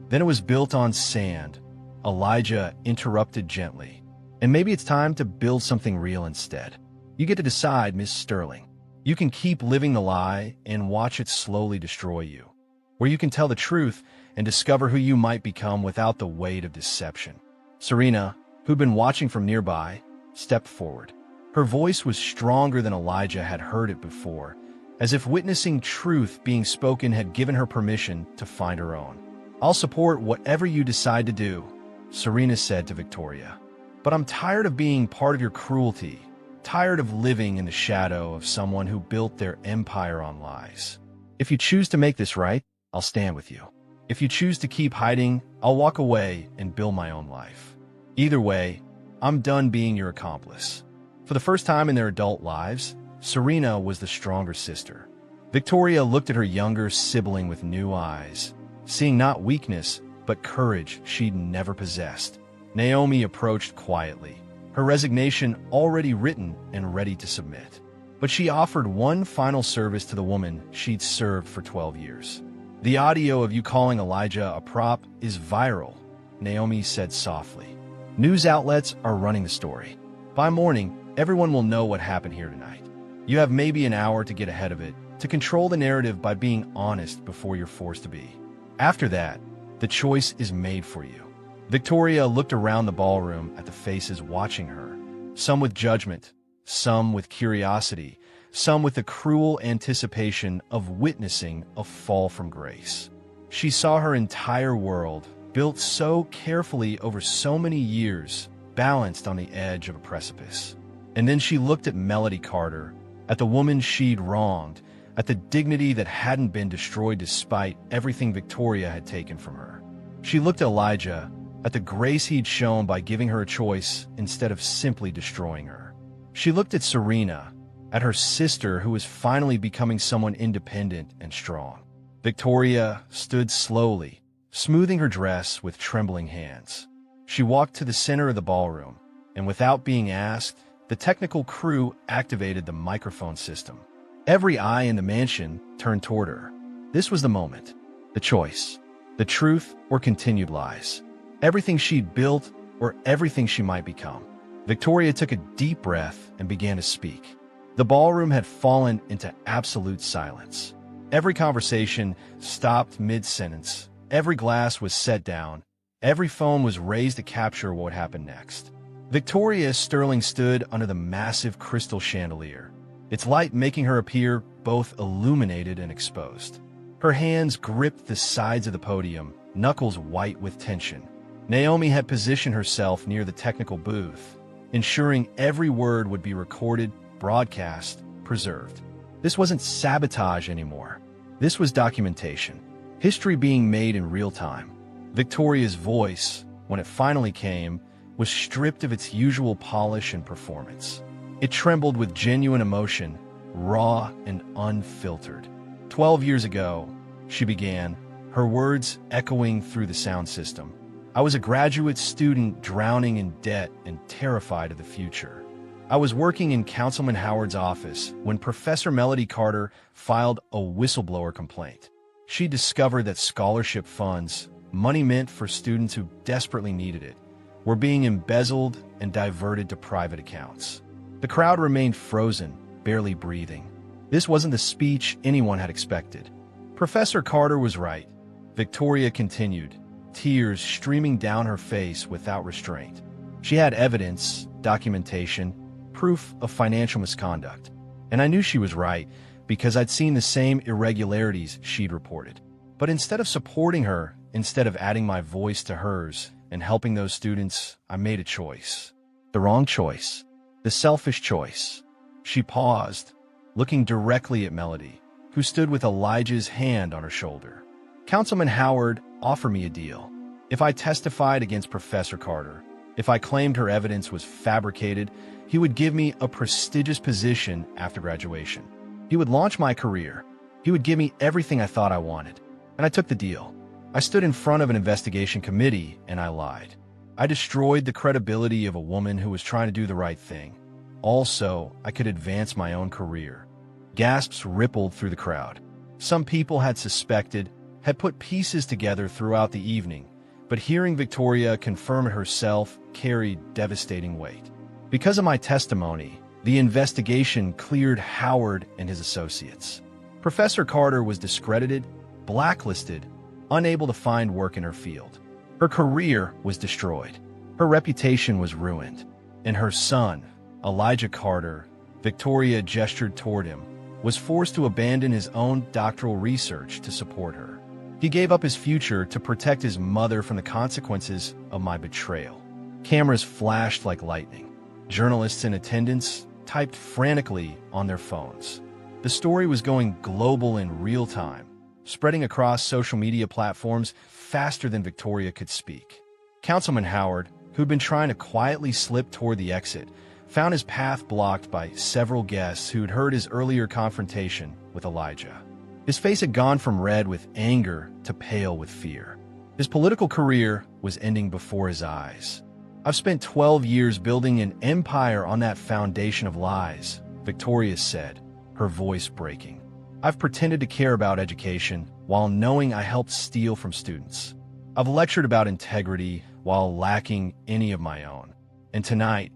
Then it was built on sand, Elijah interrupted gently. And maybe it's time to build something real instead. You get to decide, Miss Sterling. You can keep living the lie and watch it slowly destroy you. Or you can tell the truth and discover who you might become without the weight of deception. Serena, who'd been watching from nearby, stepped forward. Her voice was stronger than Elijah had heard it before, as if witnessing truth being spoken had given her permission to find her own. I'll support whatever you decide to do, Serena said to Victoria. But I'm tired of being part of your cruelty, tired of living in the shadow of someone who built their empire on lies. If you choose to make this right, I'll stand with you. If you choose to keep hiding, I'll walk away and build my own life. Either way, I'm done being your accomplice. For the first time in their adult lives, Serena was the stronger sister. Victoria looked at her younger sibling with new eyes, seeing not weakness, but courage she'd never possessed. Naomi approached quietly, her resignation already written and ready to submit. But she offered one final service to the woman she'd served for 12 years. The audio of you calling Elijah a prop is viral, Naomi said softly. News outlets are running the story. By morning, everyone will know what happened here tonight. You have maybe an hour to get ahead of it, to control the narrative by being honest before you're forced to be. After that, the choice is made for you. Victoria looked around the ballroom at the faces watching her, some with judgment, some with curiosity, some with the cruel anticipation of witnessing a fall from grace. She saw her entire world, built so carefully over so many years, balanced on the edge of a precipice. And then she looked at Melody Carter, at the woman she'd wronged, at the dignity that hadn't been destroyed despite everything Victoria had taken from her. She looked at Elijah, at the grace he'd shown by giving her a choice instead of simply destroying her. She looked at Serena, at her sister who was finally becoming someone independent and strong. Victoria stood slowly, smoothing her dress with trembling hands. She walked to the center of the ballroom, and without being asked, the technical crew activated the microphone system. Every eye in the mansion turned toward her. This was the moment, the choice, the truth or continued lies, everything she'd built or everything she might become. Victoria took a deep breath and began to speak. The ballroom had fallen into absolute silence. Every conversation stopped mid-sentence. Every glass was set down. Every phone was raised to capture what would happen next. Victoria Sterling stood under the massive crystal chandelier, its light making her appear both illuminated and exposed. Her hands gripped the sides of the podium, knuckles white with tension. Naomi had positioned herself near the technical booth, ensuring every word would be recorded, broadcast, preserved. This wasn't sabotage anymore. This was documentation. History being made in real time. Victoria's voice, when it finally came, was stripped of its usual polish and performance. It trembled with genuine emotion, raw and unfiltered. 12 years ago, she began, her words echoing through the sound system. I was a graduate student drowning in debt and terrified of the future. I was working in Councilman Howard's office when Professor Melody Carter filed a whistleblower complaint. She discovered that scholarship funds, money meant for students who desperately needed it, were being embezzled and diverted to private accounts. The crowd remained frozen, barely breathing. This wasn't the speech anyone had expected. Professor Carter was right. Victoria continued, tears streaming down her face without restraint. She had evidence, documentation, proof of financial misconduct. And I knew she was right because I'd seen the same irregularities she'd reported. But instead of supporting her, instead of adding my voice to hers and helping those students, I made a choice. The wrong choice. The selfish choice. She paused, looking directly at Melody, who stood with Elijah's hand on her shoulder. Councilman Howard offered me a deal. If I testified against Professor Carter, if I claimed her evidence was fabricated, he would give me a prestigious position after graduation. He would launch my career. He would give me everything I thought I wanted. And I took the deal. I stood in front of an investigation committee and I lied. I destroyed the credibility of a woman who was trying to do the right thing. Also, I could advance my own career. Gasps rippled through the crowd. Some people had suspected, had put pieces together throughout the evening, but hearing Victoria confirm it herself carried devastating weight. Because of my testimony, the investigation cleared Howard and his associates. Professor Carter was discredited, blacklisted, unable to find work in her field. Her career was destroyed. Her reputation was ruined. And her son, Elijah Carter, Victoria gestured toward him, was forced to abandon his own doctoral research to support her. He gave up his future to protect his mother from the consequences of my betrayal. Cameras flashed like lightning. Journalists in attendance typed frantically on their phones. The story was going global in real time, spreading across social media platforms faster than Victoria could speak. Councilman Howard, who'd been trying to quietly slip toward the exit, found his path blocked by several guests who'd heard his earlier confrontation with Elijah. His face had gone from red with anger to pale with fear. His political career was ending before his eyes. I've spent 12 years building an empire on that foundation of lies, Victoria said, her voice breaking. I've pretended to care about education while knowing I helped steal from students. I've lectured about integrity while lacking any of my own. And tonight,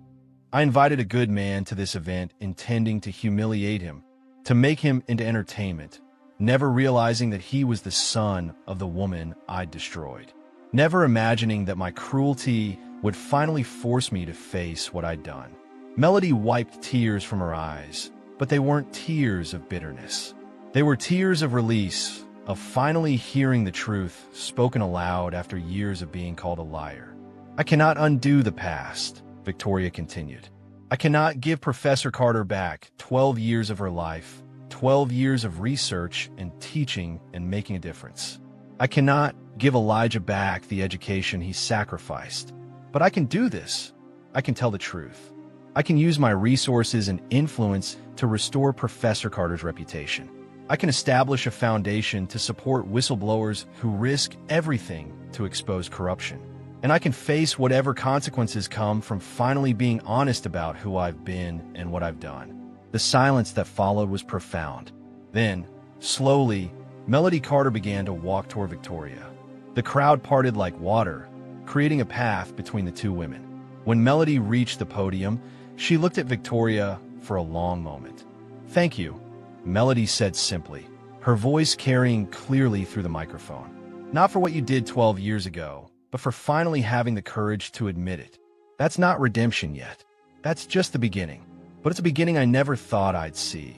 I invited a good man to this event intending to humiliate him, to make him into entertainment, never realizing that he was the son of the woman I'd destroyed, never imagining that my cruelty would finally force me to face what I'd done. Melody wiped tears from her eyes, but they weren't tears of bitterness. They were tears of release, of finally hearing the truth spoken aloud after years of being called a liar. I cannot undo the past, Victoria continued. I cannot give Professor Carter back 12 years of her life, 12 years of research and teaching and making a difference. I cannot give Elijah back the education he sacrificed, but I can do this. I can tell the truth. I can use my resources and influence to restore Professor Carter's reputation. I can establish a foundation to support whistleblowers who risk everything to expose corruption. And I can face whatever consequences come from finally being honest about who I've been and what I've done. The silence that followed was profound. Then, slowly, Melody Carter began to walk toward Victoria. The crowd parted like water, creating a path between the two women. When Melody reached the podium, she looked at Victoria for a long moment. "Thank you," Melody said simply, her voice carrying clearly through the microphone. "Not for what you did 12 years ago, but for finally having the courage to admit it. That's not redemption yet. That's just the beginning. But it's a beginning I never thought I'd see."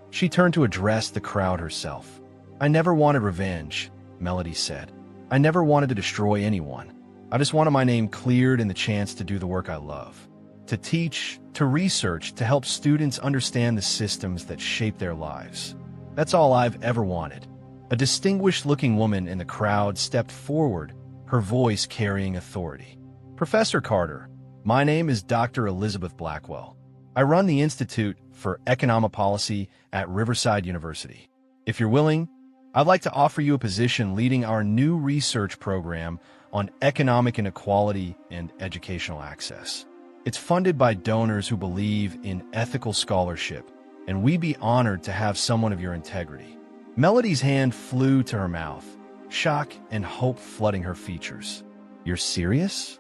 She turned to address the crowd herself. "I never wanted revenge," Melody said. "I never wanted to destroy anyone. I just wanted my name cleared and the chance to do the work I love. To teach, to research, to help students understand the systems that shape their lives. That's all I've ever wanted." A distinguished-looking woman in the crowd stepped forward, her voice carrying authority. "Professor Carter, my name is Dr. Elizabeth Blackwell. I run the Institute for Economic Policy at Riverside University. If you're willing, I'd like to offer you a position leading our new research program on economic inequality and educational access. It's funded by donors who believe in ethical scholarship, and we'd be honored to have someone of your integrity." Melody's hand flew to her mouth, shock and hope flooding her features. "You're serious?"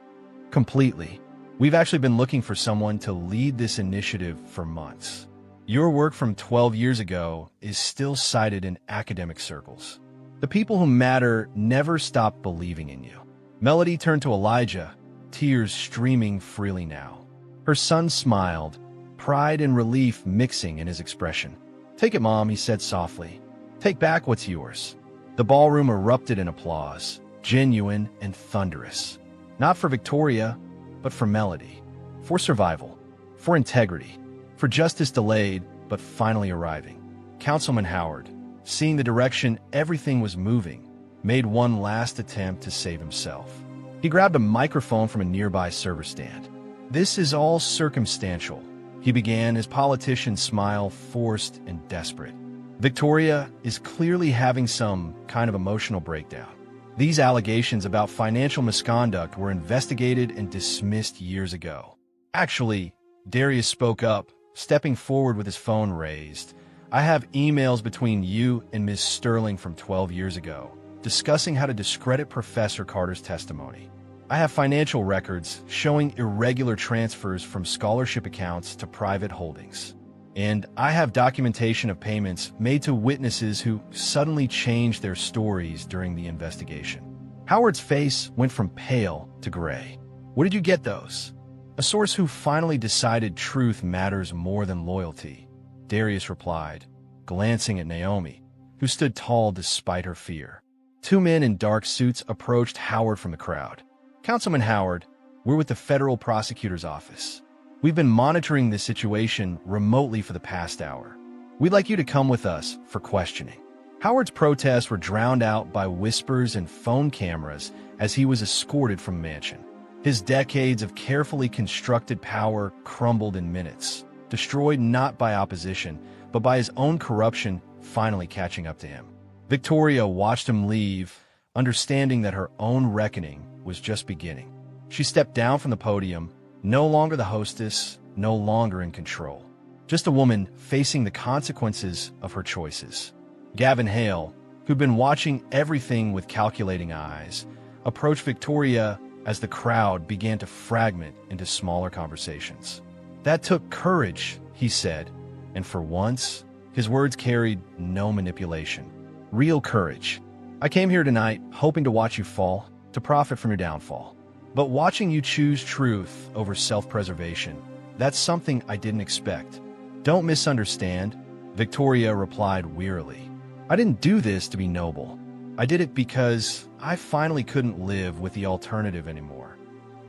"Completely. We've actually been looking for someone to lead this initiative for months. Your work from 12 years ago is still cited in academic circles. The people who matter never stop believing in you." Melody turned to Elijah, tears streaming freely now. Her son smiled, pride and relief mixing in his expression. "Take it, Mom," he said softly. "Take back what's yours." The ballroom erupted in applause, genuine and thunderous. Not for Victoria, but for Melody. For survival. For integrity. For justice delayed, but finally arriving. Councilman Howard, seeing the direction everything was moving, made one last attempt to save himself. He grabbed a microphone from a nearby server stand. "This is all circumstantial," he began, his politician smile forced and desperate. "Victoria is clearly having some kind of emotional breakdown. These allegations about financial misconduct were investigated and dismissed years ago." "Actually," Darius spoke up, stepping forward with his phone raised, "I have emails between you and Ms. Sterling from 12 years ago, discussing how to discredit Professor Carter's testimony. I have financial records showing irregular transfers from scholarship accounts to private holdings. And I have documentation of payments made to witnesses who suddenly changed their stories during the investigation." Howard's face went from pale to gray. "Where did you get those?" "A source who finally decided truth matters more than loyalty," Darius replied, glancing at Naomi, who stood tall despite her fear. Two men in dark suits approached Howard from the crowd. "Councilman Howard, we're with the federal prosecutor's office. We've been monitoring this situation remotely for the past hour. We'd like you to come with us for questioning." Howard's protests were drowned out by whispers and phone cameras as he was escorted from the mansion. His decades of carefully constructed power crumbled in minutes, destroyed not by opposition, but by his own corruption finally catching up to him. Victoria watched him leave, understanding that her own reckoning was just beginning. She stepped down from the podium, no longer the hostess, no longer in control. Just a woman facing the consequences of her choices. Gavin Hale, who'd been watching everything with calculating eyes, approached Victoria as the crowd began to fragment into smaller conversations. "That took courage," he said, and for once, his words carried no manipulation. "Real courage. I came here tonight hoping to watch you fall, to profit from your downfall. But watching you choose truth over self-preservation, that's something I didn't expect." "Don't misunderstand," Victoria replied wearily. "I didn't do this to be noble. I did it because I finally couldn't live with the alternative anymore."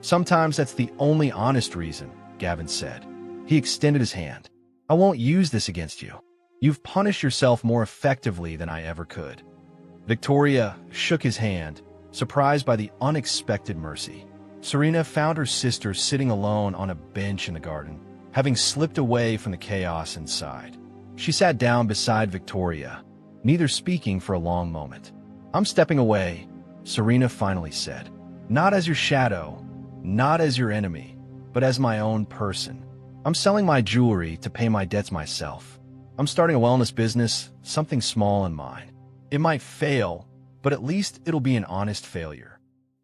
"Sometimes that's the only honest reason," Gavin said. He extended his hand. "I won't use this against you. You've punished yourself more effectively than I ever could." Victoria shook his hand, surprised by the unexpected mercy. Serena found her sister sitting alone on a bench in the garden, having slipped away from the chaos inside. She sat down beside Victoria, neither speaking for a long moment. "I'm stepping away," Serena finally said. "Not as your shadow, not as your enemy, but as my own person. I'm selling my jewelry to pay my debts myself. I'm starting a wellness business, something small and mine. It might fail, but at least it'll be an honest failure."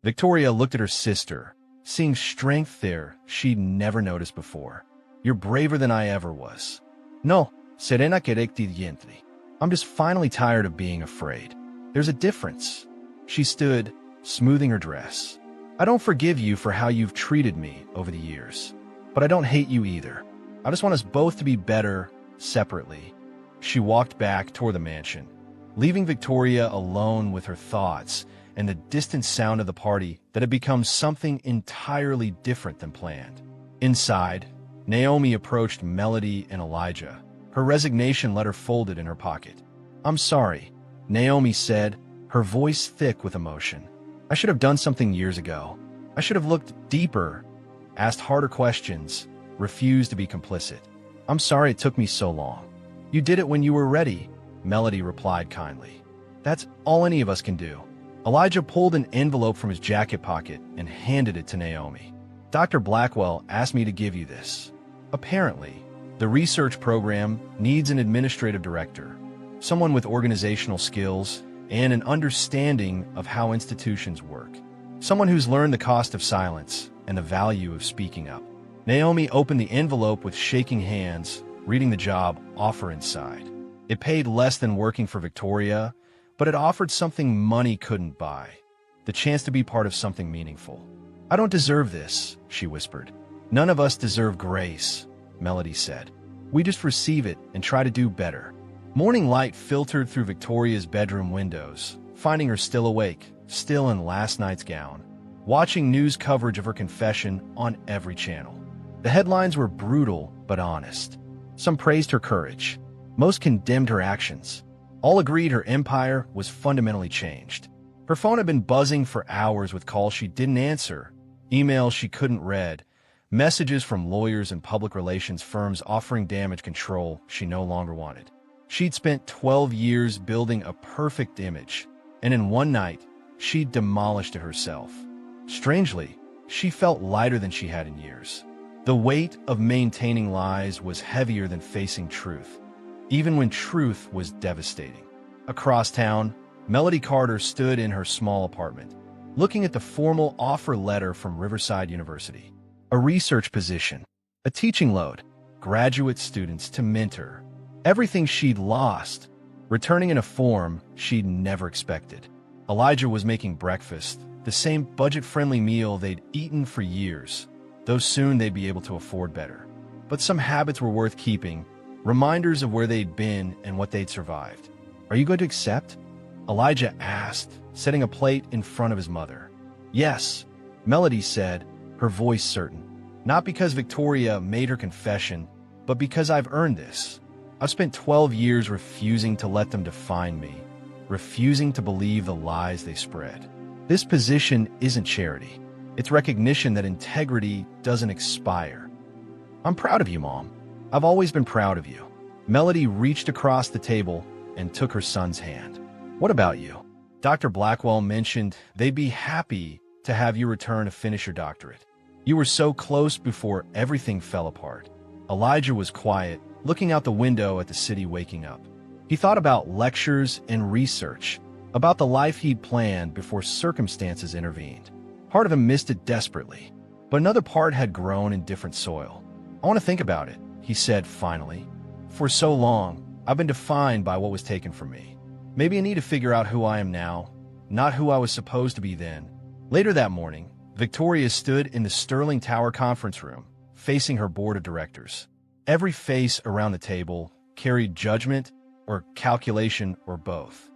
Victoria looked at her sister, seeing strength there she'd never noticed before. "You're braver than I ever was." "No, Serena diente. I'm just finally tired of being afraid. There's a difference." She stood, smoothing her dress. "I don't forgive you for how you've treated me over the years, but I don't hate you either. I just want us both to be better, separately." She walked back toward the mansion, leaving Victoria alone with her thoughts and the distant sound of the party that had become something entirely different than planned. Inside, Naomi approached Melody and Elijah, her resignation letter folded in her pocket. "I'm sorry," Naomi said, her voice thick with emotion. "I should have done something years ago. I should have looked deeper, asked harder questions, refused to be complicit. I'm sorry it took me so long." "You did it when you were ready," Melody replied kindly. "That's all any of us can do." Elijah pulled an envelope from his jacket pocket and handed it to Naomi. "Dr. Blackwell asked me to give you this. Apparently, the research program needs an administrative director, someone with organizational skills and an understanding of how institutions work, someone who's learned the cost of silence and the value of speaking up." Naomi opened the envelope with shaking hands, reading the job offer inside. It paid less than working for Victoria, but it offered something money couldn't buy, the chance to be part of something meaningful. "I don't deserve this," she whispered. "None of us deserve grace," Melody said. "We just receive it and try to do better." Morning light filtered through Victoria's bedroom windows, finding her still awake, still in last night's gown, watching news coverage of her confession on every channel. The headlines were brutal but honest. Some praised her courage. Most condemned her actions. All agreed her empire was fundamentally changed. Her phone had been buzzing for hours with calls she didn't answer, emails she couldn't read, messages from lawyers and public relations firms offering damage control she no longer wanted. She'd spent 12 years building a perfect image, and in one night, she'd demolished it herself. Strangely, she felt lighter than she had in years. The weight of maintaining lies was heavier than facing truth, even when truth was devastating. Across town, Melody Carter stood in her small apartment, looking at the formal offer letter from Riverside University. A research position, a teaching load, graduate students to mentor. Everything she'd lost, returning in a form she'd never expected. Elijah was making breakfast, the same budget-friendly meal they'd eaten for years, though soon they'd be able to afford better. But some habits were worth keeping, reminders of where they'd been and what they'd survived. "Are you going to accept?" Elijah asked, setting a plate in front of his mother. "Yes," Melody said, her voice certain. "Not because Victoria made her confession, but because I've earned this. I've spent 12 years refusing to let them define me, refusing to believe the lies they spread. This position isn't charity. It's recognition that integrity doesn't expire. I'm proud of you, Mom. I've always been proud of you." Melody reached across the table and took her son's hand. "What about you? Dr. Blackwell mentioned they'd be happy to have you return to finish your doctorate. You were so close before everything fell apart." Elijah was quiet, looking out the window at the city waking up. He thought about lectures and research, about the life he'd planned before circumstances intervened. Part of him missed it desperately, but another part had grown in different soil. "I want to think about it," he said finally. "For so long, I've been defined by what was taken from me. Maybe I need to figure out who I am now, not who I was supposed to be then." Later that morning, Victoria stood in the Sterling Tower conference room, facing her board of directors. Every face around the table carried judgment or calculation or both.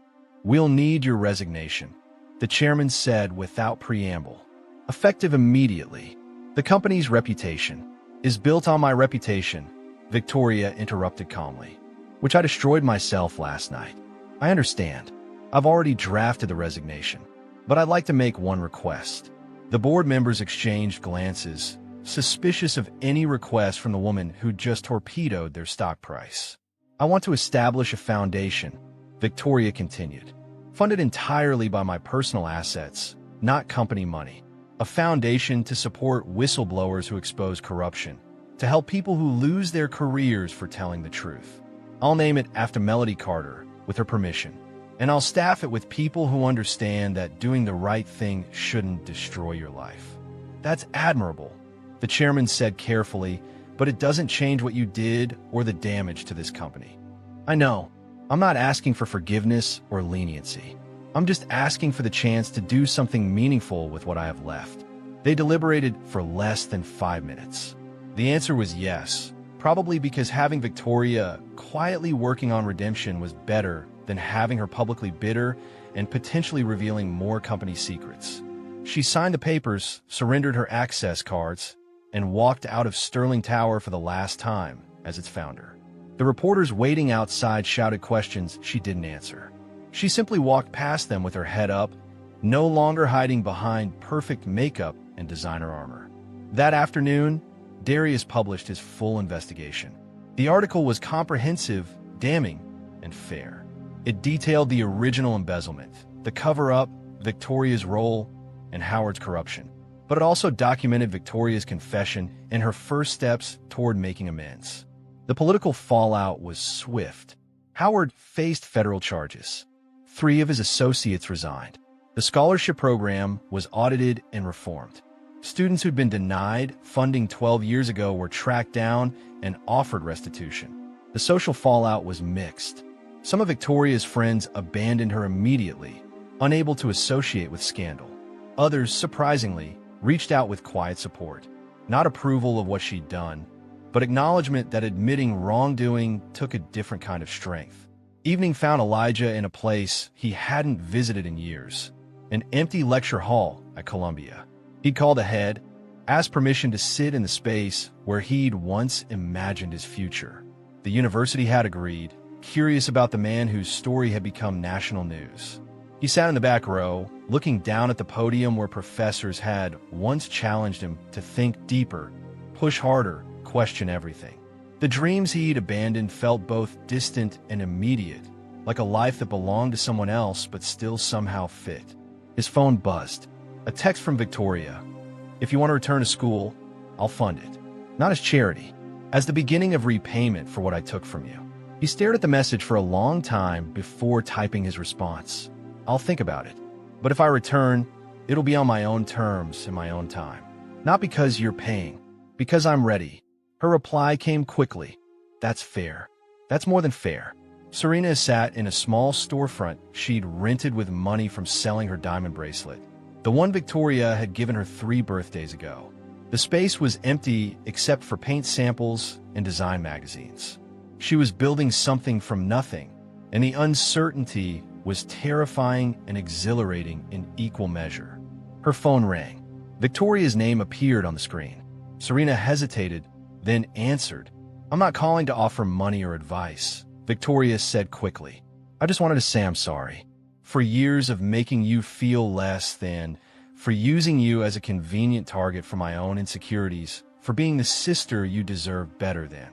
"We'll need your resignation," the chairman said without preamble, effective immediately. "The company's reputation is built on my reputation," Victoria interrupted calmly. which I destroyed myself last night. I understand. I've already drafted the resignation, but I'd like to make one request. The board members exchanged glances, suspicious of any request from the woman who just torpedoed their stock price. I want to establish a foundation, Victoria continued, funded entirely by my personal assets, not company money. A foundation to support whistleblowers who expose corruption, to help people who lose their careers for telling the truth. I'll name it after Melody Carter, with her permission, and I'll staff it with people who understand that doing the right thing shouldn't destroy your life. That's admirable, the chairman said carefully, but it doesn't change what you did or the damage to this company. I know. I'm not asking for forgiveness or leniency. I'm just asking for the chance to do something meaningful with what I have left. They deliberated for less than 5 minutes. The answer was yes, probably because having Victoria quietly working on redemption was better than having her publicly bitter and potentially revealing more company secrets. She signed the papers, surrendered her access cards, and walked out of Sterling Tower for the last time as its founder. The reporters waiting outside shouted questions she didn't answer. She simply walked past them with her head up, no longer hiding behind perfect makeup and designer armor. That afternoon, Darius published his full investigation. The article was comprehensive, damning, and fair. It detailed the original embezzlement, the cover-up, Victoria's role, and Howard's corruption. But it also documented Victoria's confession and her first steps toward making amends. The political fallout was swift. Howard faced federal charges. 3 of his associates resigned. The scholarship program was audited and reformed. Students who'd been denied funding 12 years ago were tracked down and offered restitution. The social fallout was mixed. Some of Victoria's friends abandoned her immediately, unable to associate with scandal. Others, surprisingly, reached out with quiet support. Not approval of what she'd done, but acknowledgement that admitting wrongdoing took a different kind of strength. Evening found Elijah in a place he hadn't visited in years, an empty lecture hall at Columbia. He'd called ahead, asked permission to sit in the space where he'd once imagined his future. The university had agreed, curious about the man whose story had become national news. He sat in the back row, looking down at the podium where professors had once challenged him to think deeper, push harder, question everything. The dreams he'd abandoned felt both distant and immediate, like a life that belonged to someone else but still somehow fit. His phone buzzed. A text from Victoria. If you want to return to school, I'll fund it. Not as charity, as the beginning of repayment for what I took from you. He stared at the message for a long time before typing his response. I'll think about it. But if I return, it'll be on my own terms in my own time. Not because you're paying, because I'm ready. Her reply came quickly. That's fair. That's more than fair. Serena sat in a small storefront she'd rented with money from selling her diamond bracelet, the one Victoria had given her 3 birthdays ago. The space was empty except for paint samples and design magazines. She was building something from nothing, and the uncertainty was terrifying and exhilarating in equal measure. Her phone rang. Victoria's name appeared on the screen. Serena hesitated, then answered. I'm not calling to offer money or advice, Victoria said quickly. I just wanted to say I'm sorry. For years of making you feel less than, for using you as a convenient target for my own insecurities, for being the sister you deserve better than.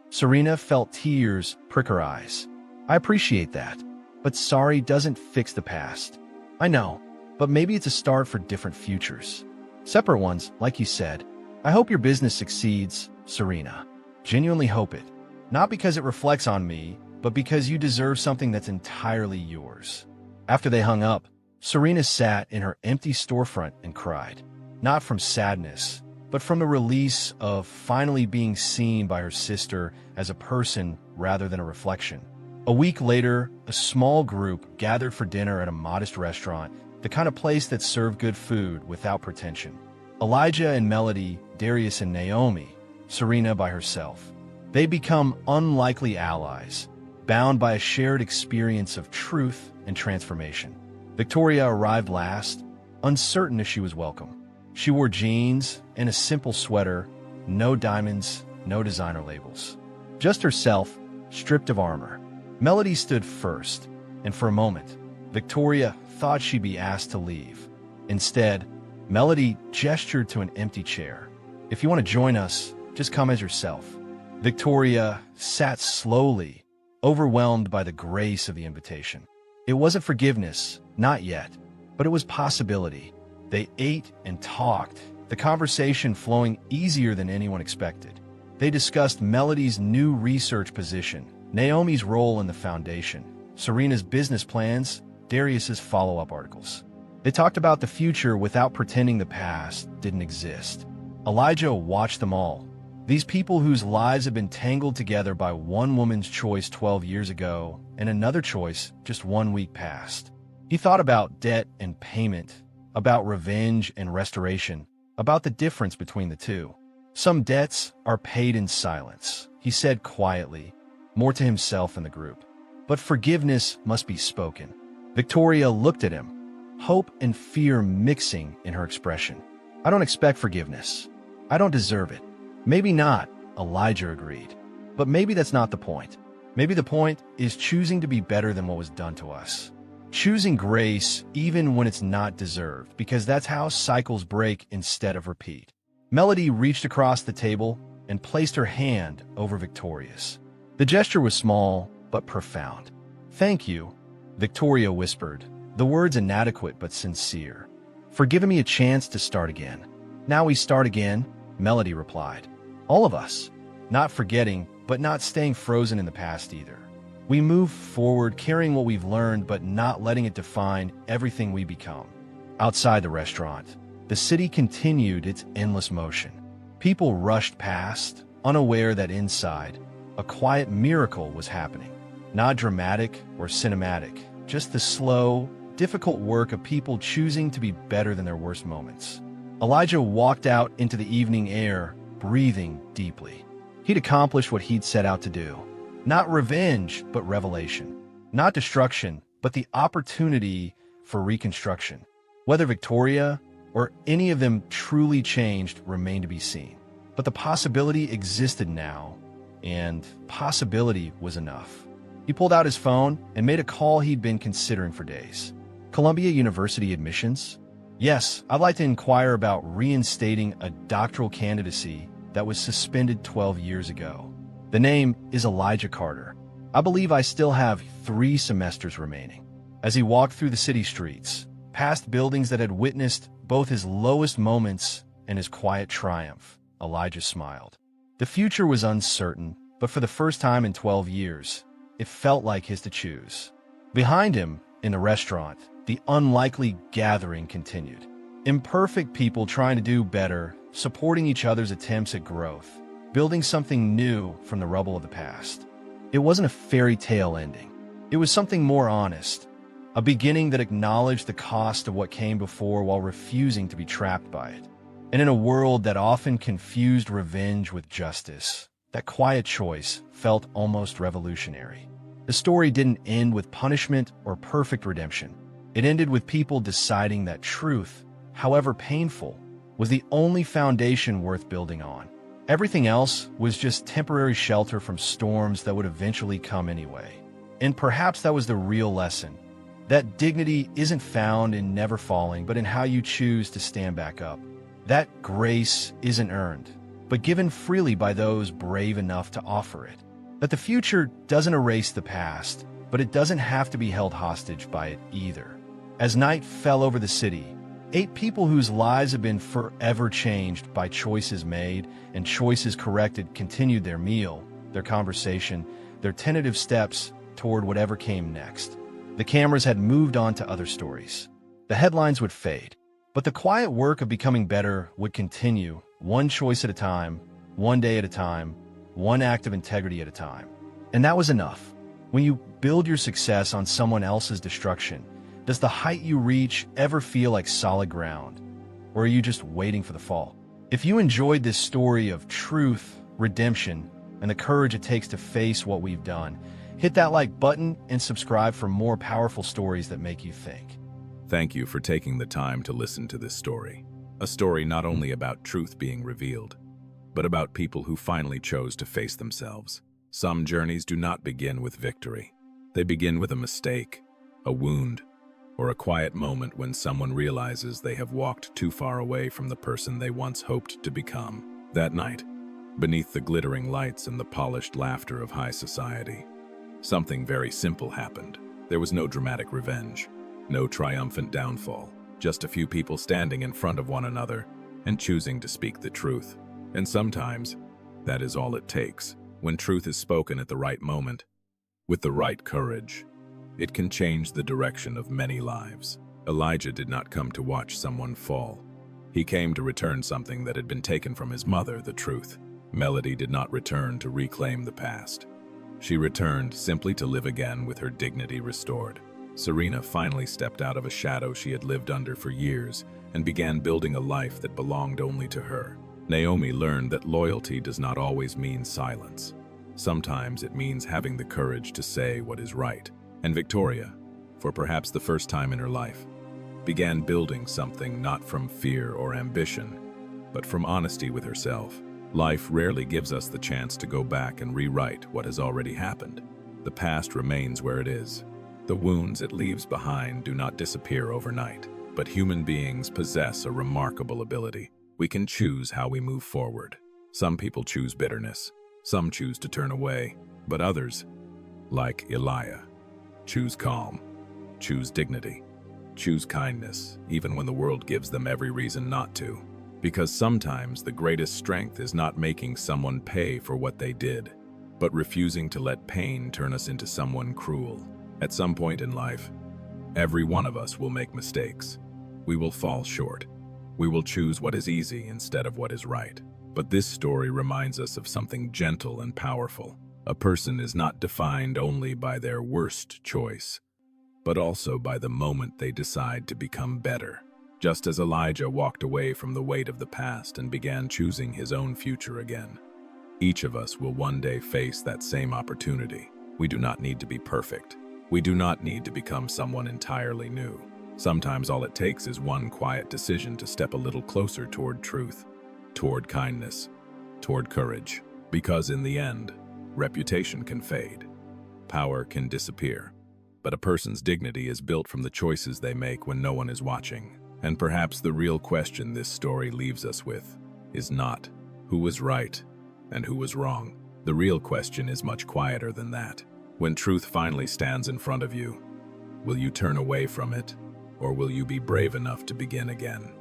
Serena felt tears prick her eyes. I appreciate that, but sorry doesn't fix the past. I know, but maybe it's a start for different futures. Separate ones, like you said. I hope your business succeeds, Serena. Genuinely hope it. Not because it reflects on me, but because you deserve something that's entirely yours. After they hung up, Serena sat in her empty storefront and cried. Not from sadness, but from the release of finally being seen by her sister as a person rather than a reflection. A week later, a small group gathered for dinner at a modest restaurant, the kind of place that served good food without pretension. Elijah and Melody, Darius and Naomi, Serena by herself. They become unlikely allies, bound by a shared experience of truth and transformation. Victoria arrived last, uncertain if she was welcome. She wore jeans and a simple sweater, no diamonds, no designer labels. Just herself, stripped of armor. Melody stood first, and for a moment, Victoria thought she'd be asked to leave. Instead, Melody gestured to an empty chair. "If you want to join us, just come as yourself." Victoria sat slowly, overwhelmed by the grace of the invitation. It wasn't forgiveness, not yet, but it was possibility. They ate and talked, the conversation flowing easier than anyone expected. They discussed Melody's new research position, Naomi's role in the foundation, Serena's business plans, Darius's follow-up articles. They talked about the future without pretending the past didn't exist. Elijah watched them all. These people whose lives had been tangled together by one woman's choice 12 years ago and another choice just 1 week past. He thought about debt and payment, about revenge and restoration, about the difference between the two. Some debts are paid in silence, he said quietly, more to himself and the group. But forgiveness must be spoken. Victoria looked at him, hope and fear mixing in her expression. "I don't expect forgiveness. I don't deserve it." "Maybe not," Elijah agreed. "But maybe that's not the point. Maybe the point is choosing to be better than what was done to us. Choosing grace even when it's not deserved, because that's how cycles break instead of repeat." Melody reached across the table and placed her hand over Victoria's. The gesture was small but profound. "Thank you," Victoria whispered, the words inadequate but sincere. "For giving me a chance to start again." "Now we start again," Melody replied. "All of us. Not forgetting, but not staying frozen in the past either. We move forward carrying what we've learned but not letting it define everything we become." Outside the restaurant, the city continued its endless motion. People rushed past, unaware that inside, a quiet miracle was happening. Not dramatic or cinematic, just the slow, difficult work of people choosing to be better than their worst moments. Elijah walked out into the evening air, breathing deeply. He'd accomplished what he'd set out to do. Not revenge, but revelation. Not destruction, but the opportunity for reconstruction. Whether Victoria or any of them truly changed remained to be seen. But the possibility existed now, and possibility was enough. He pulled out his phone and made a call he'd been considering for days. "Columbia University admissions?" "Yes, I'd like to inquire about reinstating a doctoral candidacy that was suspended 12 years ago. The name is Elijah Carter. I believe I still have 3 semesters remaining." As he walked through the city streets, past buildings that had witnessed both his lowest moments and his quiet triumph, Elijah smiled. The future was uncertain, but for the first time in 12 years, it felt like his to choose. Behind him, in the restaurant, the unlikely gathering continued. Imperfect people trying to do better, supporting each other's attempts at growth, building something new from the rubble of the past. It wasn't a fairy tale ending. It was something more honest, a beginning that acknowledged the cost of what came before while refusing to be trapped by it. And in a world that often confused revenge with justice, that quiet choice felt almost revolutionary. The story didn't end with punishment or perfect redemption. It ended with people deciding that truth, however painful, was the only foundation worth building on. Everything else was just temporary shelter from storms that would eventually come anyway. And perhaps that was the real lesson, that dignity isn't found in never falling, but in how you choose to stand back up. That grace isn't earned, but given freely by those brave enough to offer it. That the future doesn't erase the past, but it doesn't have to be held hostage by it either. As night fell over the city, 8 people whose lives have been forever changed by choices made and choices corrected continued their meal, their conversation, their tentative steps toward whatever came next. The cameras had moved on to other stories. The headlines would fade, but the quiet work of becoming better would continue, one choice at a time, one day at a time, one act of integrity at a time. And that was enough. When you build your success on someone else's destruction, does the height you reach ever feel like solid ground? Or are you just waiting for the fall? If you enjoyed this story of truth, redemption, and the courage it takes to face what we've done, hit that like button and subscribe for more powerful stories that make you think. Thank you for taking the time to listen to this story. A story not only about truth being revealed, but about people who finally chose to face themselves. Some journeys do not begin with victory. They begin with a mistake, a wound, or a quiet moment when someone realizes they have walked too far away from the person they once hoped to become. That night, beneath the glittering lights and the polished laughter of high society, something very simple happened. There was no dramatic revenge, no triumphant downfall, just a few people standing in front of one another and choosing to speak the truth. And sometimes, that is all it takes. When truth is spoken at the right moment, with the right courage, it can change the direction of many lives. Elijah did not come to watch someone fall. He came to return something that had been taken from his mother, the truth. Melody did not return to reclaim the past. She returned simply to live again with her dignity restored. Serena finally stepped out of a shadow she had lived under for years and began building a life that belonged only to her. Naomi learned that loyalty does not always mean silence. Sometimes it means having the courage to say what is right. And Victoria, for perhaps the first time in her life, began building something not from fear or ambition, but from honesty with herself. Life rarely gives us the chance to go back and rewrite what has already happened. The past remains where it is. The wounds it leaves behind do not disappear overnight, but human beings possess a remarkable ability. We can choose how we move forward. Some people choose bitterness, some choose to turn away, but others, like Elijah, choose calm, choose dignity, choose kindness, even when the world gives them every reason not to. Because sometimes the greatest strength is not making someone pay for what they did, but refusing to let pain turn us into someone cruel. At some point in life, every one of us will make mistakes. We will fall short. We will choose what is easy instead of what is right. But this story reminds us of something gentle and powerful. A person is not defined only by their worst choice, but also by the moment they decide to become better. Just as Elijah walked away from the weight of the past and began choosing his own future again, each of us will one day face that same opportunity. We do not need to be perfect. We do not need to become someone entirely new. Sometimes all it takes is one quiet decision to step a little closer toward truth, toward kindness, toward courage. Because in the end, reputation can fade, power can disappear, but a person's dignity is built from the choices they make when no one is watching. And perhaps the real question this story leaves us with is not who was right and who was wrong. The real question is much quieter than that. When truth finally stands in front of you, will you turn away from it, or will you be brave enough to begin again?